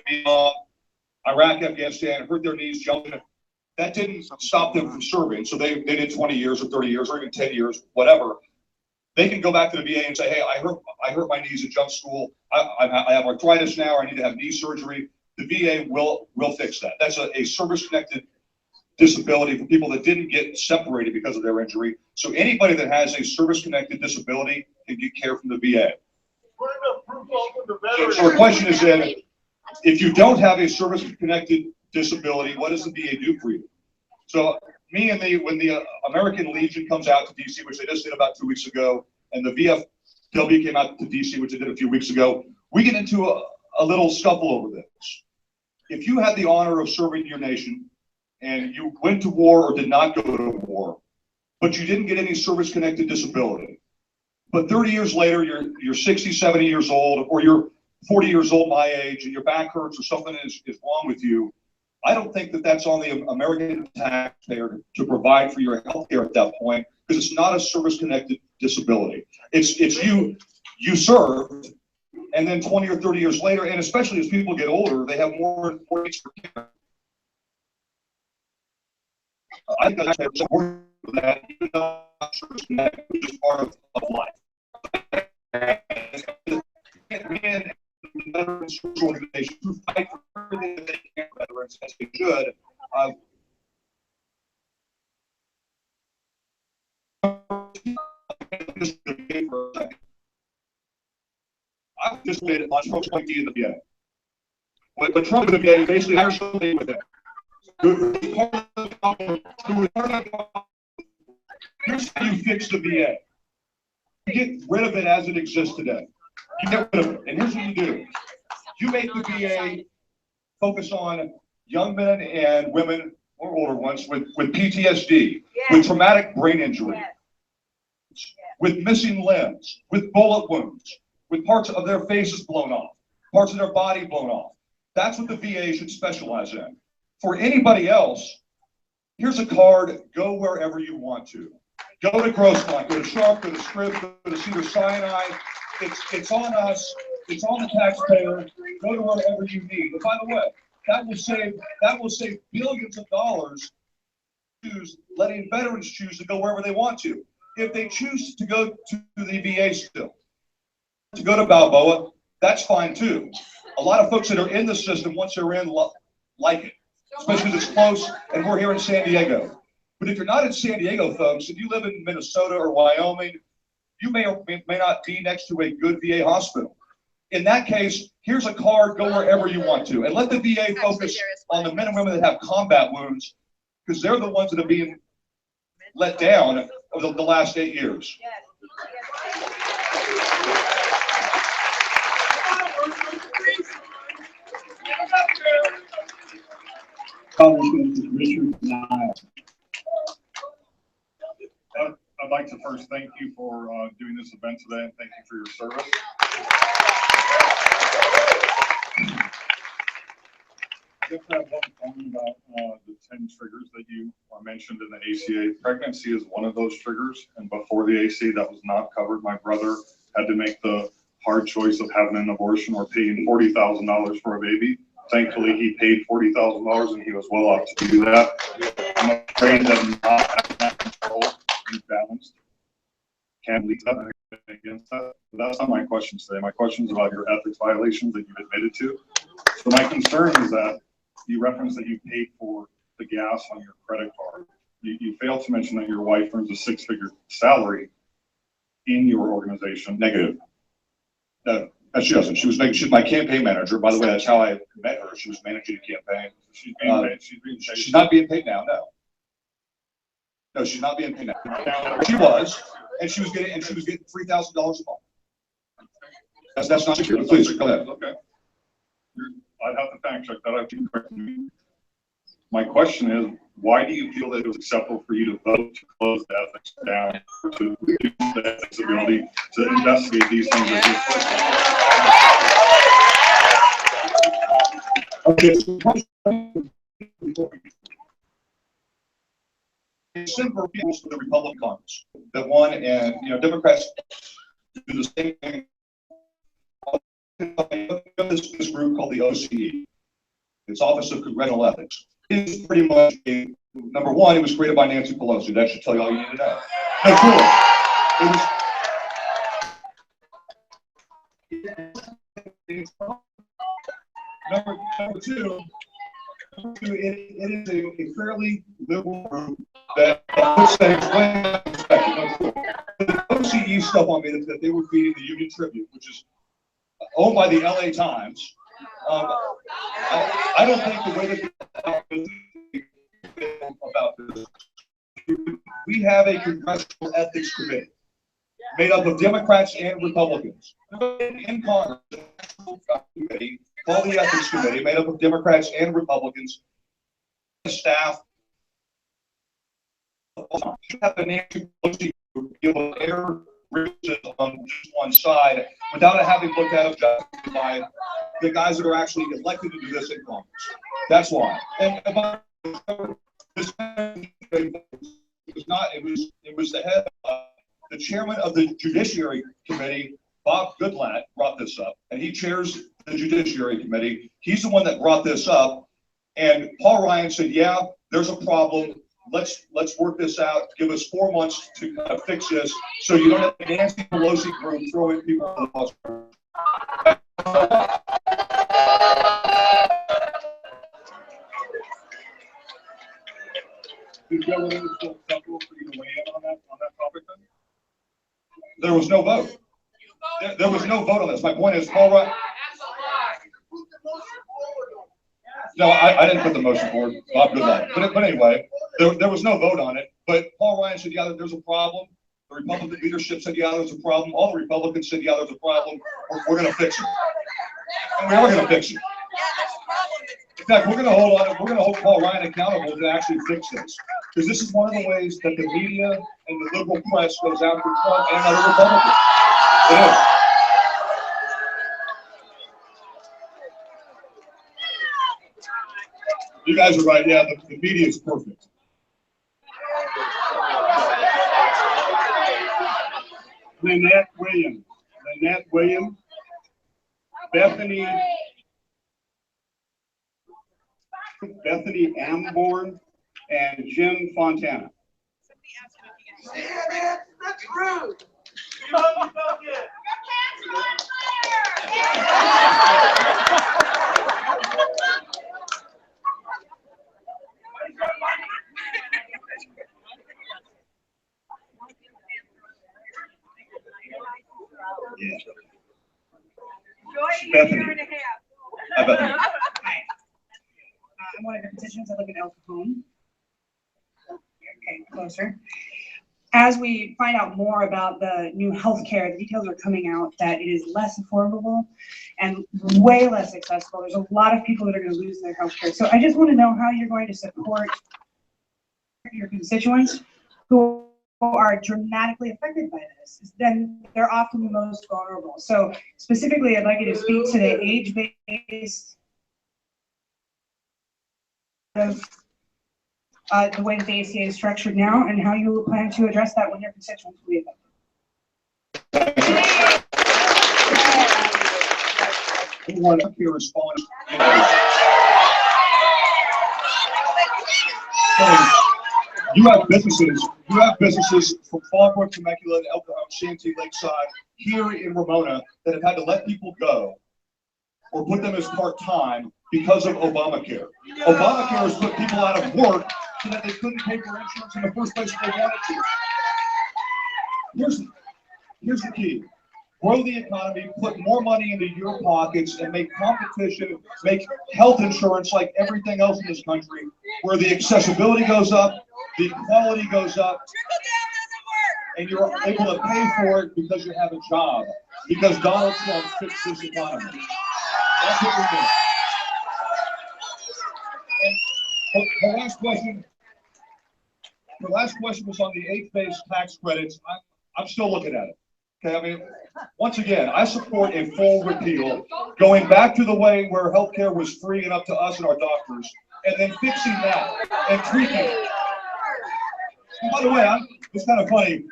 Iraq, Afghanistan, hurt their knees, jumping. That didn't stop them from serving. So they did 20 years or 30 years or even 10 years, whatever. They can go back to the VA and say, hey, I hurt my knees at jump school. I have arthritis now. I need to have knee surgery. The VA will fix that. That's a service-connected disability for people that didn't get separated because of their injury. So anybody that has a service-connected disability can get care from the VA. So the question is then, if you don't have a service-connected disability, what does the VA do for you? So when the American Legion comes out to DC, which they just did about 2 weeks ago, and the VFW came out to DC, which they did a few weeks ago, we get into a little scuffle over this. If you had the honor of serving your nation and you went to war or did not go to war, but you didn't get any service-connected disability. But 30 years later, you're 60, 70 years old, or you're 40 years old, my age, and your back hurts or something is wrong with you. I don't think that that's on the American taxpayer to provide for your health care at that point, because it's not a service-connected disability. It's you served, and then 20 or 30 years later, and especially as people get older, they have more needs for care. I think that's important for that, even though service-connected, which is part of life. And veterans organizations who fight for everything that they can for veterans as they should. I've just made it on Trump's point in the VA. When Trump in the VA basically hires somebody with it. Here's how you fix the VA. You get rid of it as it exists today. You get rid of it. And here's what you do. You make the VA focus on young men and women or older ones with PTSD, with traumatic brain injury, with missing limbs, with bullet wounds, with parts of their faces blown off, parts of their body blown off. That's what the VA should specialize in. For anybody else, here's a card, go wherever you want to. Go to Grossmont, go to Sharp, go to Scripps, go to Cedar Sinai. It's on us, it's on the taxpayer, go to wherever you need. But by the way, that will save billions of dollars, letting veterans choose to go wherever they want to. If they choose to go to the VA still, to go to Balboa, that's fine too. A lot of folks that are in the system, once they're in, like it, especially because it's close, and we're here in San Diego. But if you're not in San Diego, folks, if you live in Minnesota or Wyoming, you may or may not be next to a good VA hospital. In that case, here's a card, go wherever you want to. And let the VA focus on the men and women that have combat wounds, because they're the ones that are being let down over the last 8 years. I'd like to first thank you for doing this event today, and thank you for your service. I just have one comment about the 10 triggers that you mentioned in the ACA. Pregnancy is one of those triggers, and before the ACA, that was not covered. My brother had to make the hard choice of having an abortion or paying $40,000 for a baby. Thankfully, he paid $40,000, and he was well off to do that. I'm afraid that not having that control and balanced can lead to against that. But that's not my question today. My question is about your ethics violations that you've admitted to. So my concern is that you referenced that you paid for the gas on your credit card. You failed to mention that your wife earns a six-figure salary in your organization. Negative. She doesn't. She's my campaign manager. By the way, that's how I met her. She was managing a campaign. She's being paid. She's being paid. She's not being paid now. No. No, she's not being paid now. She was, and she was getting $3,000 a month. That's not secure. Please go ahead. Okay. I'd have to fact check that. I can correct me. My question is, why do you feel that it was acceptable for you to vote to close the ethics down, to reduce the ethics ability to investigate these things as you It's simple people for the Republican Congress that won, and Democrats do the same thing. This group called the OCE, its Office of Congressional Ethics. It's pretty much number one, it was created by Nancy Pelosi. That should tell you all you need to know. No, cool. Number two, it is a fairly liberal group that puts things way out of perspective. The OCE stuff on me that they were feeding the Union Tribune, which is owned by the LA Times. I don't think the way that about this. We have a congressional ethics committee made up of Democrats and Republicans. In Congress, committee called the Ethics Committee, made up of Democrats and Republicans, staff You have a Nancy Pelosi group be able to air grievances on just one side without it having looked at objectively by the guys that are actually elected to do this in Congress. That's why. And this was not. It was the head, the chairman of the Judiciary Committee, Bob Goodlatte, brought this up, and he chairs the Judiciary Committee. He's the one that brought this up, and Paul Ryan said, "Yeah, there's a problem. Let's work this out. Give us 4 months to fix this, so you don't have the Nancy Pelosi group throwing people on the bus." There was no vote. There was no vote on this. My point is, Paul Ryan. No, I didn't put the motion forward. Bob Goodlatte. But anyway, there was no vote on it. But Paul Ryan said, "Yeah, there's a problem." The Republican leadership said, "Yeah, there's a problem." All the Republicans said, "Yeah, there's a problem. We're going to fix it." And we are going to fix it. In fact, we're going to hold on. We're going to hold Paul Ryan accountable to actually fix this, because this is one of the ways that the media and the liberal press goes after Trump and other Republicans. It is. You guys are right. Yeah, the media is perfect. Lynette Williams, Bethany Amborn, and Jim Fontana. That's rude. Yeah. Joy, a year and a half. Hi. I'm one of the petitioners. I live in El Cajon. Okay, closer. As we find out more about the new healthcare, the details are coming out that it is less affordable and way less accessible. There's a lot of people that are going to lose their healthcare. So I just want to know how you're going to support your constituents who are dramatically affected by this. Then they're often the most vulnerable. So specifically, I'd like you to speak to the age-based the way that the ACA is structured now, and how you plan to address that when your constituents will be affected. Everyone up here responds. You have businesses from Fallbrook, Temecula, El Cajon, Santee, Lakeside, here in Ramona that have had to let people go or put them as part-time because of Obamacare. Obamacare has put people out of work so that they couldn't pay for insurance in the first place if they wanted to. Here's the key. Grow the economy, put more money into your pockets, and make competition, make health insurance like everything else in this country, where the accessibility goes up, the quality goes up, and you're able to pay for it because you have a job, because Donald Trump fixed this economy. That's what we're doing. And the last question was on the age-based tax credits. I'm still looking at it. Okay, I mean, once again, I support a full repeal, going back to the way where healthcare was free and up to us and our doctors, and then fixing that and tweaking it. And by the way, it's kind of funny.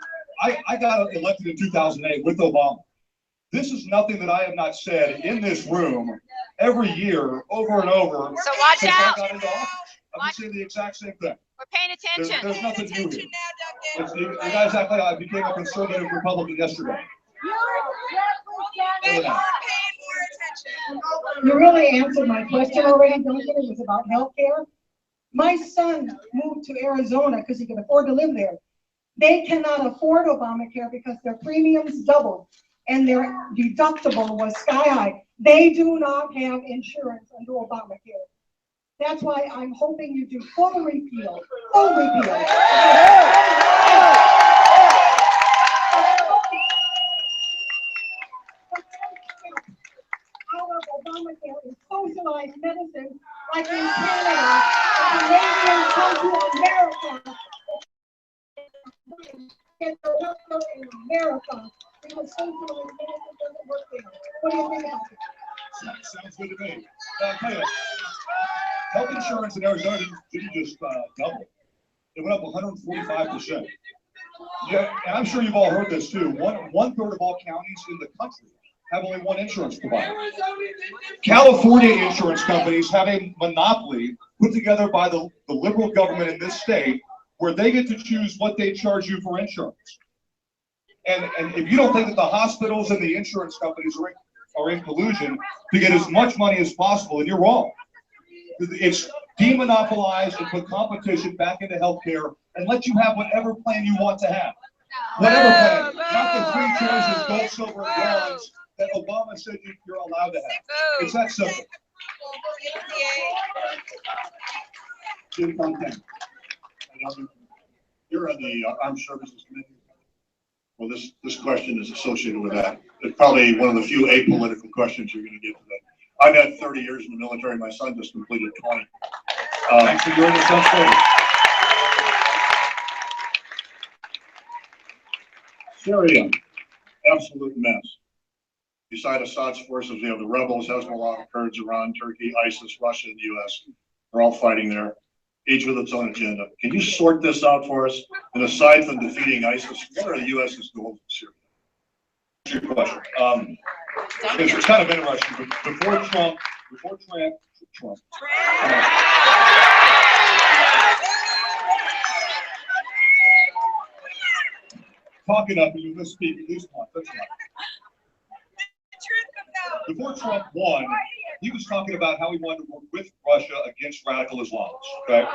I got elected in 2008 with Obama. This is nothing that I have not said in this room every year, over and over. So watch out. I got into office. I've been saying the exact same thing. We're paying attention. There's nothing new here. You guys act like I became a conservative Republican yesterday. You really answered my question already, Duncan. It was about healthcare. My son moved to Arizona because he could afford to live there. They cannot afford Obamacare because their premiums doubled and their deductible was sky high. They do not have insurance under Obamacare. That's why I'm hoping you do full repeal. Full repeal. Our Obamacare is socialized medicine like in Canada, the Canadian come to America. America because social benefit doesn't work there. What do you think about that? Sounds good to me. I'll tell you, health insurance in Arizona didn't just double. It went up 145%. Yeah, and I'm sure you've all heard this too. One third of all counties in the country have only one insurance provider. California insurance companies have a monopoly put together by the liberal government in this state where they get to choose what they charge you for insurance. And if you don't think that the hospitals and the insurance companies are in collusion to get as much money as possible, then you're wrong. It's demonopolized and put competition back into healthcare and let you have whatever plan you want to have. Whatever plan, not the three choices, gold, silver, and bronze that Obama said you're allowed to have. It's that simple. Jim Duncan. You're on the Armed Services Committee. Well, this question is associated with that. It's probably one of the few apolitical questions you're going to get today. I've had 30 years in the military. My son just completed 20. Thanks for joining us on stage. Syria, absolute mess. Beside Assad's forces, we have the rebels, Hezbollah, the Kurds, Iran, Turkey, ISIS, Russia, and the U.S. They're all fighting there, each with its own agenda. Can you sort this out for us? And aside from defeating ISIS, what are the U.S.'s goals in Syria? That's your question. It's kind of interesting, but before Trump, talk it up and you misspeak at least once. That's enough. Before Trump won, he was talking about how he wanted to work with Russia against radical Islamists. Okay.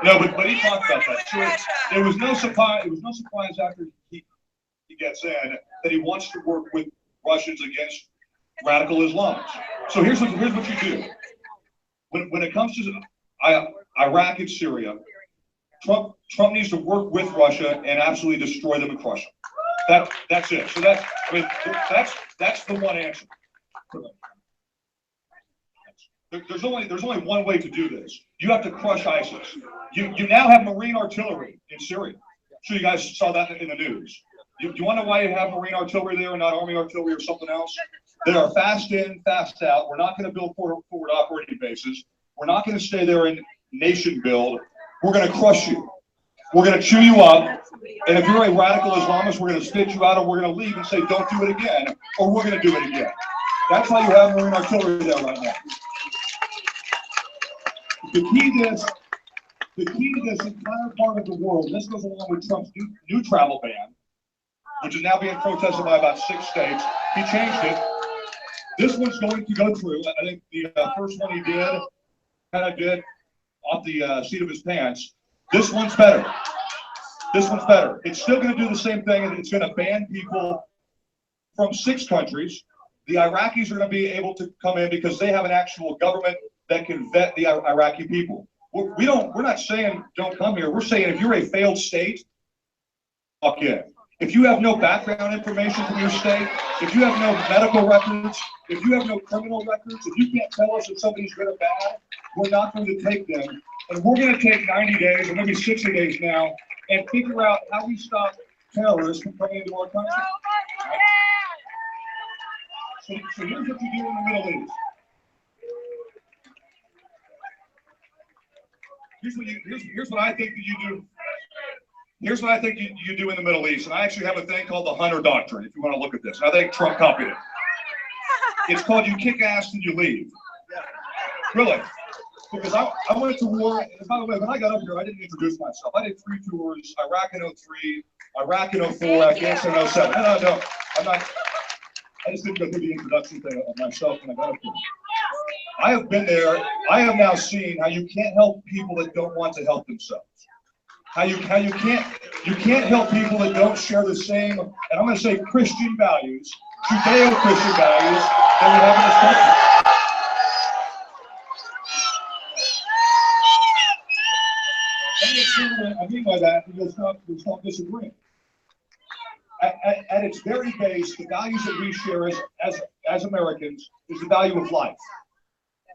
No, but he talked about that. So it was no surprise. It was no surprise after he gets in that he wants to work with Russians against radical Islamists. So here's what you do. When it comes to Iraq and Syria, Trump needs to work with Russia and absolutely destroy them and crush them. That's it. So that's the one answer. There's only one way to do this. You have to crush ISIS. You now have Marine artillery in Syria. So you guys saw that in the news. Do you want to know why you have Marine artillery there and not Army artillery or something else? They are fast in, fast out. We're not going to build forward operating bases. We're not going to stay there in nation build. We're going to crush you. We're going to chew you up. And if you're a radical Islamist, we're going to spit you out, or we're going to leave and say, don't do it again, or we're going to do it again. That's why you have Marine artillery there right now. The key to this entire part of the world, this goes along with Trump's new travel ban, which is now being protested by about 6 states. He changed it. This one's going to go through. I think the first one he did, kind of did off the seat of his pants. This one's better. This one's better. It's still going to do the same thing, and it's going to ban people from 6 countries. The Iraqis are going to be able to come in because they have an actual government that can vet the Iraqi people. We're not saying don't come here. We're saying if you're a failed state, fuck in. If you have no background information from your state, if you have no medical records, if you have no criminal records, if you can't tell us if somebody's good or bad, we're not going to take them. And we're going to take 90 days or maybe 60 days now and figure out how we stop terrorists from coming into our country. Right? So here's what you do in the Middle East. Here's what I think that you do. Here's what I think you do in the Middle East. And I actually have a thing called the Hunter Doctrine, if you want to look at this. And I think Trump copied it. It's called you kick ass and you leave. Really. Because I went to war. And by the way, when I got up here, I didn't introduce myself. I did 3 tours, Iraq in 03, Iraq in 04, Afghanistan in 07. No, I'm not. I just didn't go through the introduction thing of myself when I got up here. I have been there. I have now seen how you can't help people that don't want to help themselves. How you can't help people that don't share the same, and I'm going to say Christian values, Judeo-Christian values that we have in this country. I mean by that, you'll stop disagreeing. At its very base, the values that we share as Americans is the value of life.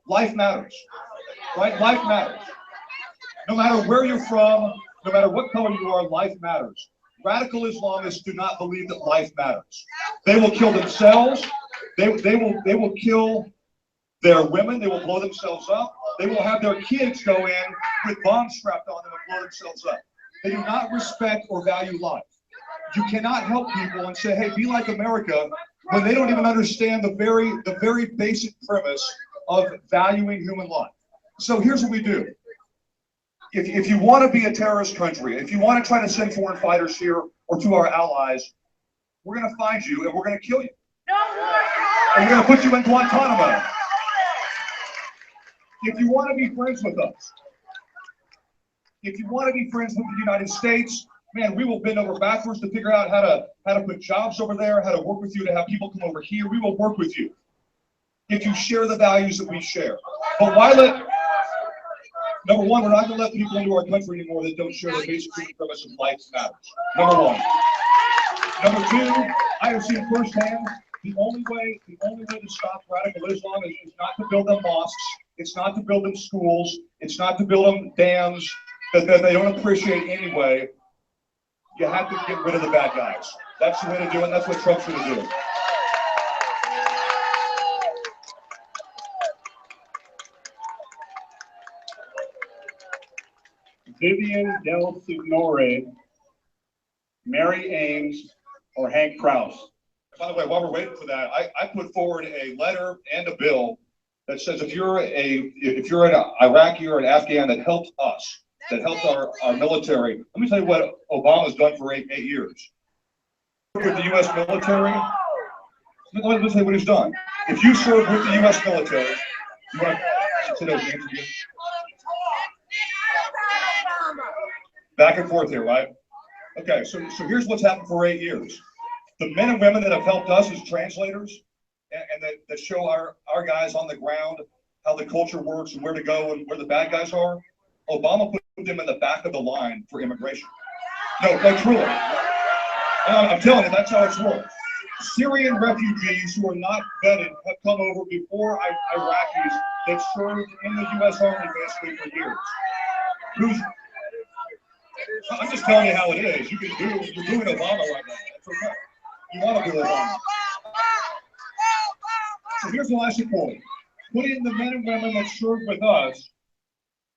Life matters, right? Life matters. No matter where you're from, no matter what color you are, life matters. Radical Islamists do not believe that life matters. They will kill themselves. They will kill their women. They will blow themselves up. They will have their kids go in with bombs strapped on them and blow themselves up. They do not respect or value life. You cannot help people and say, hey, be like America, when they don't even understand the very basic premise of valuing human life. So here's what we do. If you want to be a terrorist country, if you want to try to send foreign fighters here or to our allies, we're going to find you and we're going to kill you. And we're going to put you in Guantanamo. If you want to be friends with us, if you want to be friends with the United States, man, we will bend over backwards to figure out how to put jobs over there, how to work with you, to have people come over here. We will work with you if you share the values that we share. But why let, number one, we're not going to let people into our country anymore that don't share the basic premise of life matters. Number one. Number two, I have seen firsthand the only way to stop radical Islam is not to build them mosques, it's not to build them schools, it's not to build them dams that they don't appreciate anyway. You have to get rid of the bad guys. That's the way to do it. That's what Trump's going to do. Vivian Del Signore, Mary Ames, or Hank Krause. By the way, while we're waiting for that, I put forward a letter and a bill that says if you're an Iraqi or an Afghan that helped us, that helped our military, let me tell you what Obama's done for eight years. With the U.S. military, let me tell you what he's done. If you serve with the U.S. military, you want to sit over here. Back and forth here, right? Okay, so here's what's happened for 8 years. The men and women that have helped us as translators and that show our guys on the ground how the culture works and where to go and where the bad guys are, Obama put them in the back of the line for immigration. No, truly. I'm telling you, that's how it's worked. Syrian refugees who are not vetted have come over before Iraqis that served in the U.S. Army basically for years. I'm just telling you how it is. You're doing Obama right now. That's okay. You want to do Obama. So here's the last point. Put in the men and women that served with us,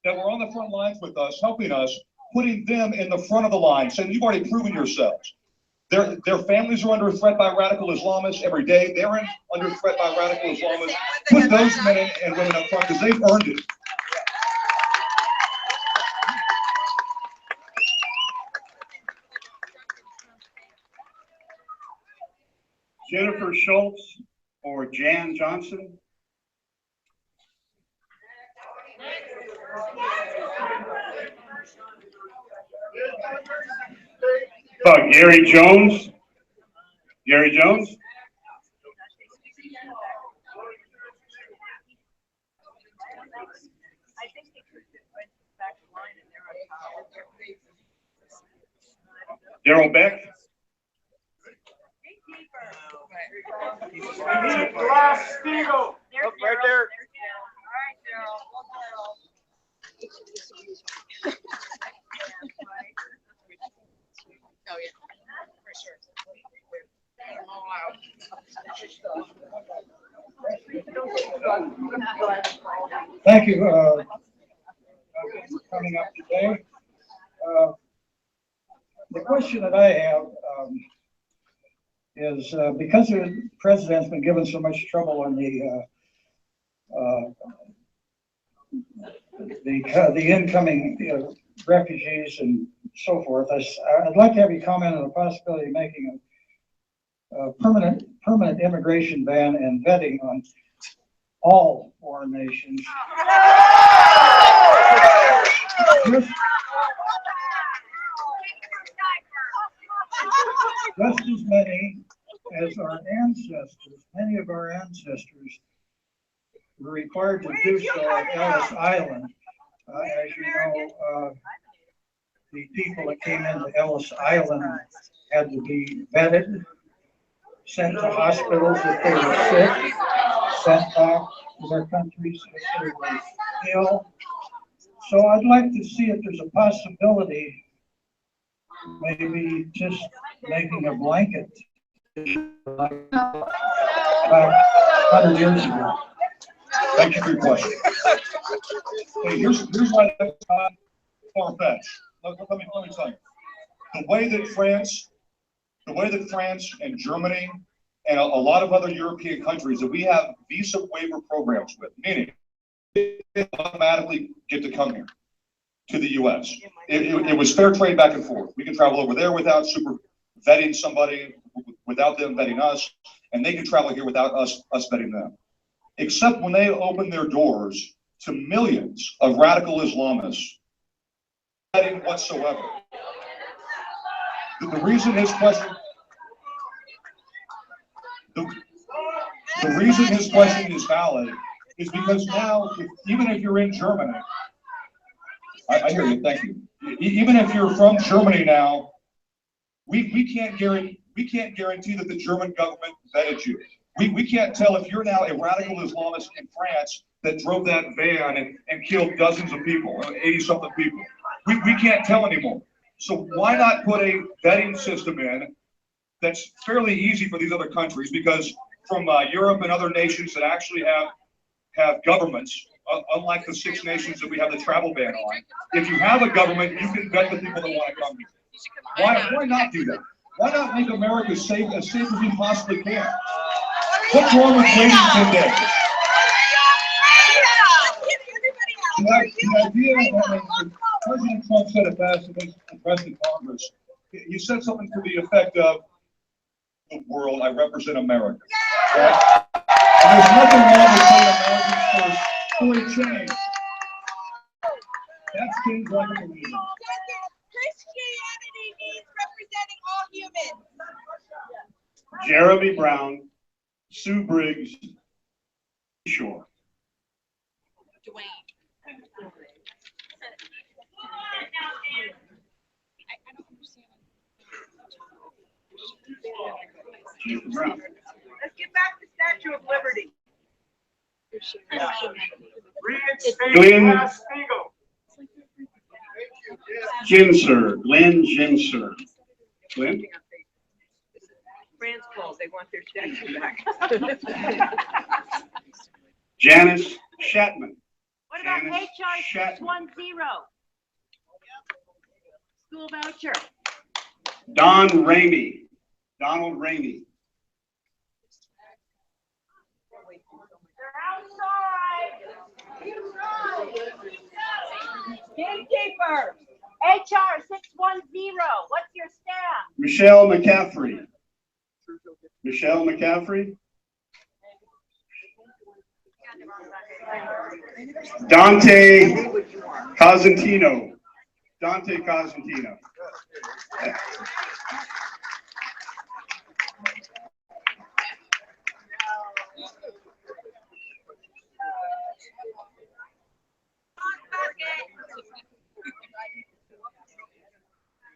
that were on the front lines with us, helping us, putting them in the front of the line, saying you've already proven yourselves. Their families are under threat by radical Islamists every day. They're under threat by radical Islamists. Put those men and women up front because they've earned it. Jennifer Schultz or Jan Johnson. Gary Jones. Gary Jones. Daryl Beck. Glass Steagall. Right there. Oh, yeah, for sure. Thank you for coming up today. The question that I have is because the president's been given so much trouble on the incoming refugees and so forth, I'd like to have you comment on the possibility of making a permanent immigration ban and vetting on all foreign nations. Just as many as our ancestors, many of our ancestors were required to do so at Ellis Island. As you know, the people that came into Ellis Island had to be vetted, sent to hospitals if they were sick, sent back to their countries if they were ill. So I'd like to see if there's a possibility maybe just making a blanket. Like 100 years ago. Thank you for your question. Hey, here's why that's not far-fetched. Let me tell you. The way that France and Germany and a lot of other European countries that we have visa waiver programs with, meaning they automatically get to come here to the U.S. It was fair trade back and forth. We can travel over there without super vetting somebody, without them vetting us, and they can travel here without us vetting them. Except when they open their doors to millions of radical Islamists, vetting whatsoever. The reason his question is valid is because now, even if you're in Germany, I hear you, thank you. Even if you're from Germany now, we can't guarantee that the German government vetted you. We can't tell if you're now a radical Islamist in France that drove that van and killed dozens of people, 80-something people. We can't tell anymore. So why not put a vetting system in that's fairly easy for these other countries, because from Europe and other nations that actually have governments, unlike the 6 nations that we have the travel ban on, if you have a government, you can vet the people that want to come here. Why not do that? Why not make America as safe as we possibly can? What's wrong with waiting 10 days? The idea of President Trump said it best addressing Congress. He said something to the effect of, "The world, I represent America." Right? And there's nothing wrong with saying Americans first for a change. That's change like a believer. Christianity means representing all humans. Jeremy Brown, Sue Briggs, Shore. Dwayne. Let's get back to Statue of Liberty. Glenn Ginser, Glenn Ginser. Glenn? France calls, they want their statue back. Janice Shatman. What about Janice HR Shatman. 610? School voucher. Don Ramey, Donald Ramey. Gatekeeper. HR 610. What's your stamp? Michelle McCaffrey. Michelle McCaffrey. Dante Cosentino. Dante Cosentino.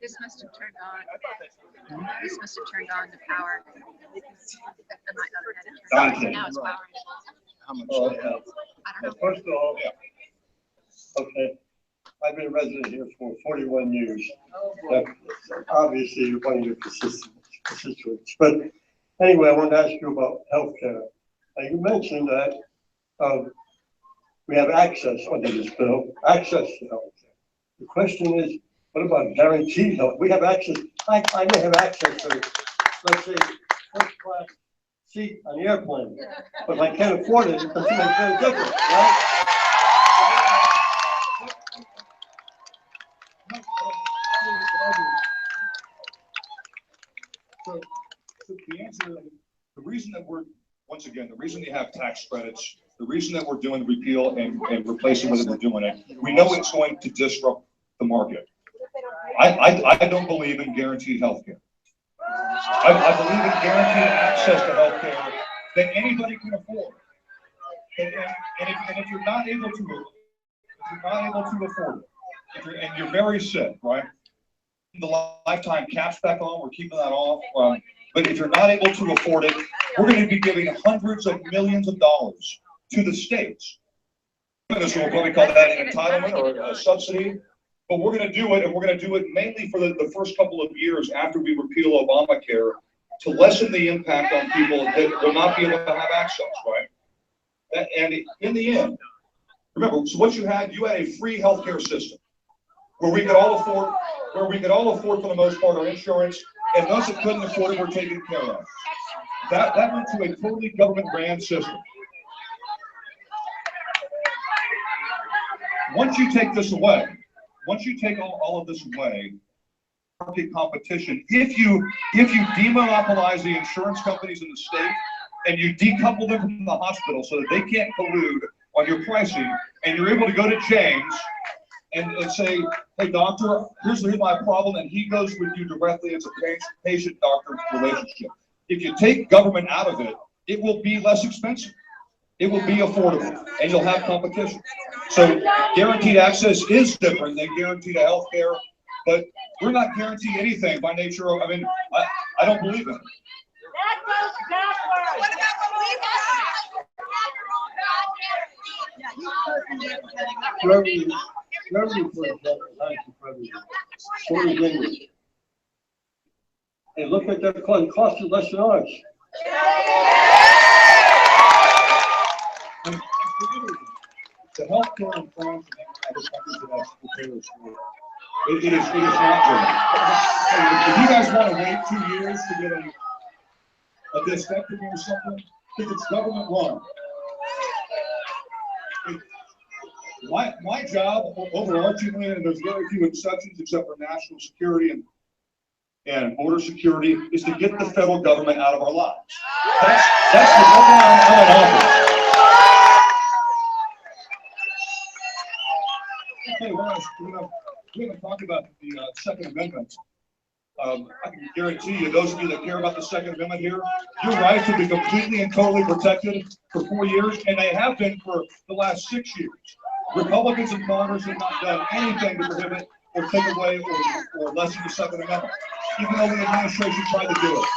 This must have turned on. This must have turned on the power. Dante. Now it's power. How much? Oh, yeah. First of all, okay, I've been a resident here for 41 years. Obviously, you're one of your constituents. But anyway, I want to ask you about healthcare. You mentioned that we have access under this bill, access to healthcare. The question is, what about guaranteed health? We have access. I may have access to, let's say, first class seat on the airplane, but if I can't afford it, it doesn't make any difference, right? So the answer, the reason that we're, once again, the reason they have tax credits, the reason that we're doing the repeal and replacing whether we're doing it, we know it's going to disrupt the market. I don't believe in guaranteed health care. I believe in guaranteed access to health care that anybody can afford. And if you're not able to, afford it, and you're very sick, right? The lifetime caps back on, we're keeping that off. But if you're not able to afford it, we're going to be giving hundreds of millions of dollars to the states. This will probably call that an entitlement or a subsidy. But we're gonna do it, and we're gonna do it mainly for the first couple of years after we repeal Obamacare to lessen the impact on people that will not be able to have access, right? And in the end, remember, so what you had a free healthcare system where we could all afford, for the most part, our insurance, and those that couldn't afford it were taken care of. That went to a totally government-ran system. Once you take this away, once you take all of this away, market competition, if you demonopolize the insurance companies in the state and you decouple them from the hospital so that they can't collude on your pricing, and you're able to go to James and say, hey doctor, here's my problem, and he goes with you directly. It's a patient-doctor relationship. If you take government out of it, it will be less expensive. It will be affordable, and you'll have competition. So guaranteed access is different than guaranteed health care, but we're not guaranteed anything by nature of, I don't believe in it. That goes backwards. What about what we Hey, look at that cost of less than ours. The healthcare in France and other countries that have prepared for it is not good. If you guys want to wait 2 years to get a discussion or something, if it's government run. My job, overarchingly, and there's very few exceptions except for national security and border security, is to get the federal government out of our lives. That's the government I'm in office. Okay, we haven't talked about the Second Amendment. I can guarantee you, those of you that care about the Second Amendment here, your rights will be completely and totally protected for 4 years, and they have been for the last 6 years. Republicans in Congress have not done anything to prohibit or take away or lessen the Second Amendment, even though the administration tried to do it.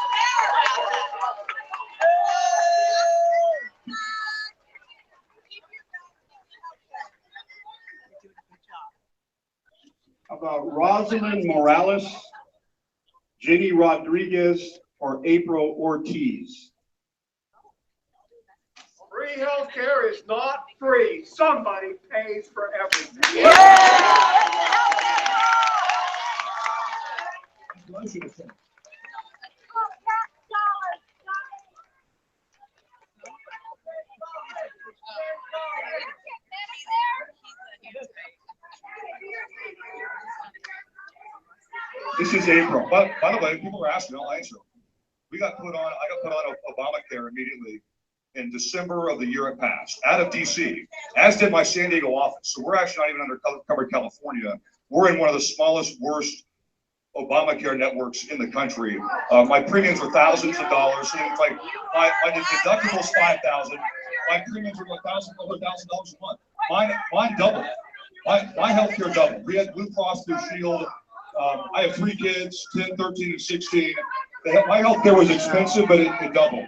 About Rosalind Morales, Jenny Rodriguez, or April Ortiz? Free healthcare is not free. Somebody pays for everything. This is April. By the way, people are asking, I'll answer. I got put on Obamacare immediately in December of the year it passed, out of DC, as did my San Diego office. So we're actually not even under covered California. We're in one of the smallest, worst Obamacare networks in the country. My premiums were thousands of dollars. So it's like my deductible was $5,000. My premiums were $1,000 a month. Mine doubled. My healthcare doubled. We had Blue Cross Blue Shield. I have 3 kids, 10, 13, and 16. My healthcare was expensive, but it doubled.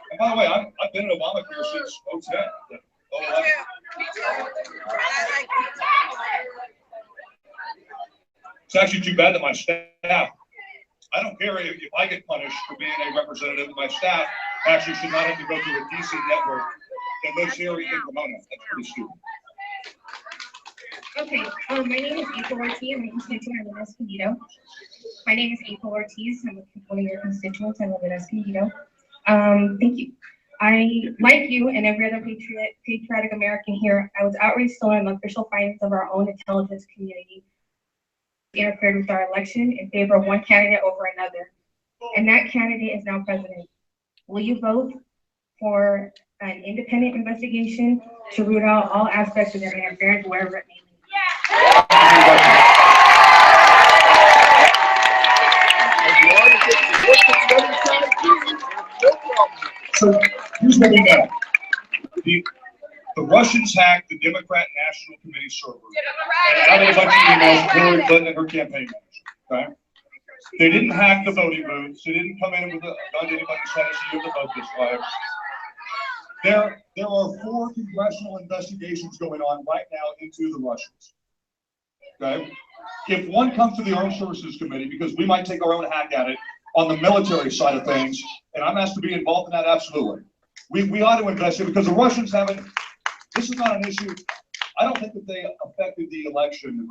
And by the way, I've been in Obamacare since 2010. It's actually too bad that my staff, I don't care if I get punished for being a representative, my staff actually should not have to go through a DC network that lives here in Pomona. That's pretty stupid. Okay, my name is April Ortiz. I'm a constituent. I live in Escondido. My name is April Ortiz. I'm one of your constituents. I live in Escondido. Thank you. Like you and every other patriotic American here, I was outraged on the official findings of our own intelligence community interfered with our election in favor of one candidate over another. And that candidate is now president. Will you vote for an independent investigation to root out all aspects of their interference, wherever it may be? So here's what we know. The Russians hacked the Democrat National Committee server and added a bunch of emails to Hillary Clinton and her campaign manager. Okay? They didn't hack the voting booths. They didn't come in with a gun to anybody's head and say you have to vote this way. There are 4 congressional investigations going on right now into the Russians. Okay? if one comes to the Armed Services Committee, because we might take our own hack at it on the military side of things, and I'm asked to be involved in that, absolutely. We ought to investigate because the Russians haven't, this is not an issue. I don't think that they affected the election,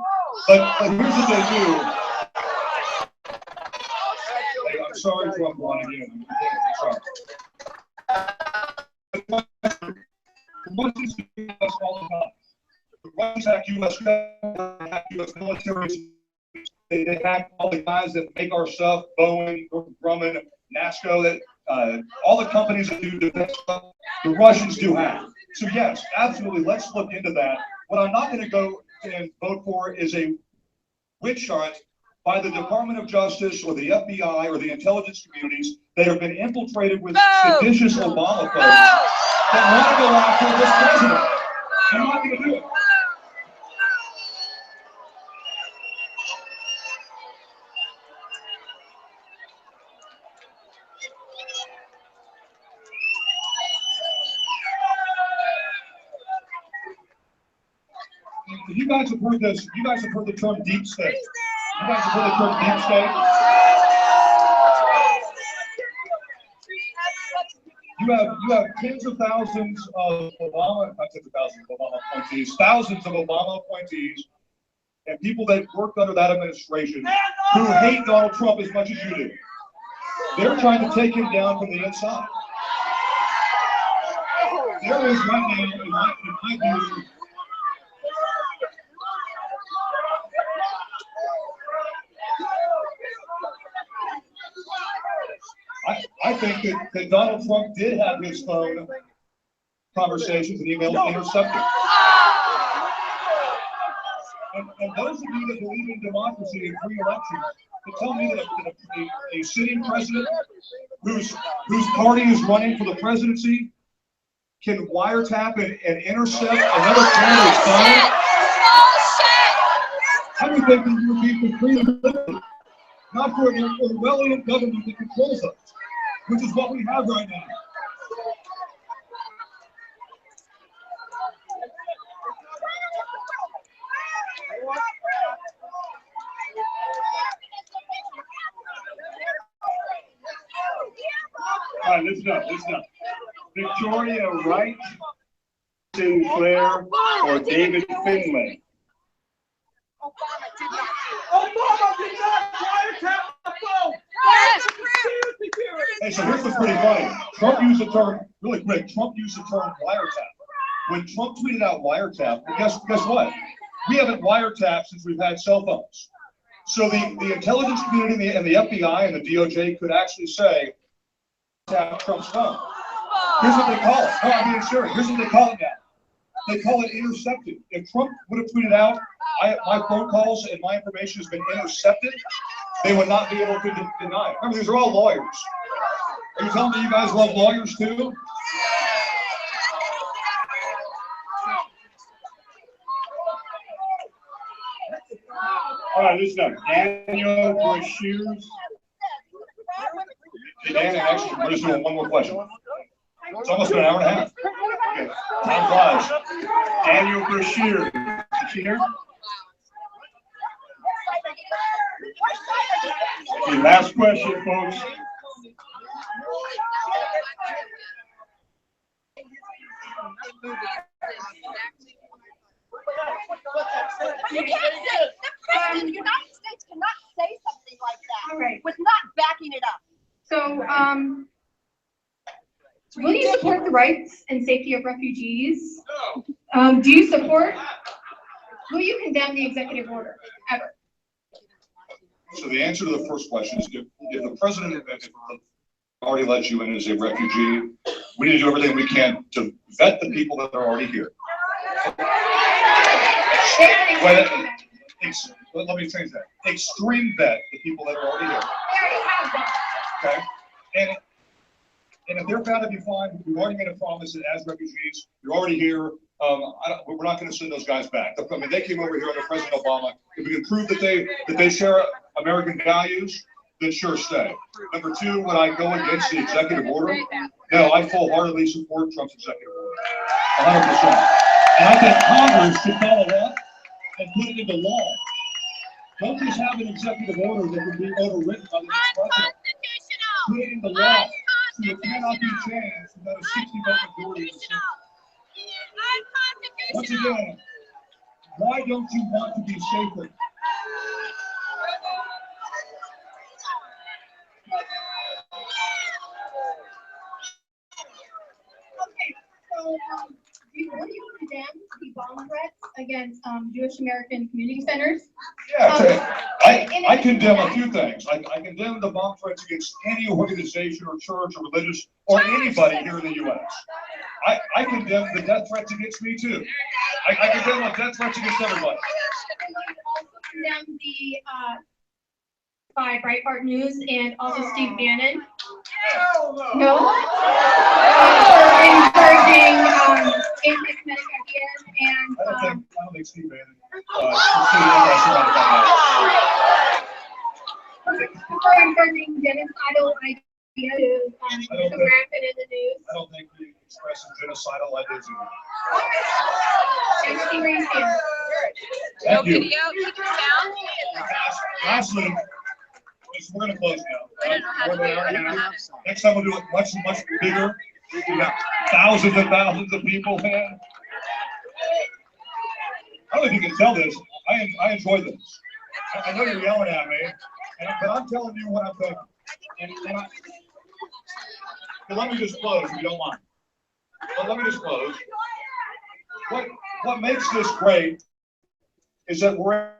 but here's what they do. Hey, I'm sorry for one again. I'm sorry. The Russians do us all the time. The Russians hack U.S. government, hack U.S. military. They hack all the guys that make our stuff, Boeing, Grumman, NASCO, that all the companies that do defense stuff, the Russians do hack. So yes, absolutely, let's look into that. What I'm not going to go and vote for is a witch hunt by the Department of Justice or the FBI or the intelligence communities that have been infiltrated with seditious Obama folks that want to go after this president. I'm not going to do it. You guys have heard this. You guys have heard the term deep state. You guys have heard the term deep state. You have tens of thousands of Obama, not tens of thousands of Obama appointees, thousands of Obama appointees, and people that worked under that administration who hate Donald Trump as much as you do. They're trying to take him down from the inside. There is right now, in my view, I think that Donald Trump did have his phone conversations and emails intercepted. And those of you that believe in democracy and free elections, to tell me that a sitting president whose party is running for the presidency can wiretap and intercept another candidate's phone? I would think that you would be for free and liberty, not for an Orwellian government that controls us, which is what we have right now. All right, listen up. Victoria Wright, Sinclair, or David Finlay? Obama did not wiretap the phone. Hey, so here's what's pretty funny. Trump used the term, really quick, Trump used the term wiretap. When Trump tweeted out wiretap, well, guess what? We haven't wiretapped since we've had cell phones. So the intelligence community and the FBI and the DOJ could actually say, tap Trump's phone. Here's what they call it. No, I'm being serious. Here's what they call it now. They call it intercepted. If Trump would have tweeted out, my phone calls and my information has been intercepted, they would not be able to deny it. Remember, these are all lawyers. Are you telling me you guys love lawyers too? All right, listen up. Daniel Brashears. Hey, Dan, actually, we're just doing one more question. It's almost been an hour and a half. Okay, time flies. Daniel Brashears. Is she here? Okay, last question, folks. You can't say, the President of the United States cannot say something like that. All right. With not backing it up. So, will you support the rights and safety of refugees? No. Do you support, will you condemn the executive order, ever? So the answer to the first question is if the president already let you in as a refugee, we need to do everything we can to vet the people that are already here. Let me change that. Extreme vet the people that are already here. Okay? And if they're found to be fine, we've already made a promise that as refugees, you're already here. We're not going to send those guys back. I mean, they came over here under President Obama. If we can prove that they share American values, then sure, stay. Number two, would I go against the executive order? No, I full-heartedly support Trump's executive order, 100%. And I think Congress should follow that and put it into law. Don't just have an executive order that would be overwritten by the next president. Put it into law so it cannot be changed without a 60-vote majority in the Senate. Once again, why don't you want to be safer? So, will you condemn the bomb threats against Jewish American community centers? Yeah, I condemn a few things. I condemn the bomb threats against any organization or church or religious or anybody here in the U.S. I condemn the death threats against me too. I condemn the death threats against everybody. And will you also condemn the by Breitbart News and also Steve Bannon? No. For encouraging anti-Semitic ideas and I don't think Steve Bannon for encouraging genocidal ideas so rampant in the news. I don't think he expresses genocidal ideas either. And see where you stand. No Thank you. video, keep it down. Lastly, we're gonna close I don't know how to do now. it. Next time we'll do it much bigger. We got thousands and thousands of people, man. I don't know if you can tell this. I enjoy this. I know you're yelling at me, but I'm telling you what I'm thinking. And let me just close, if you don't mind. Let me just close. What makes this great is that we're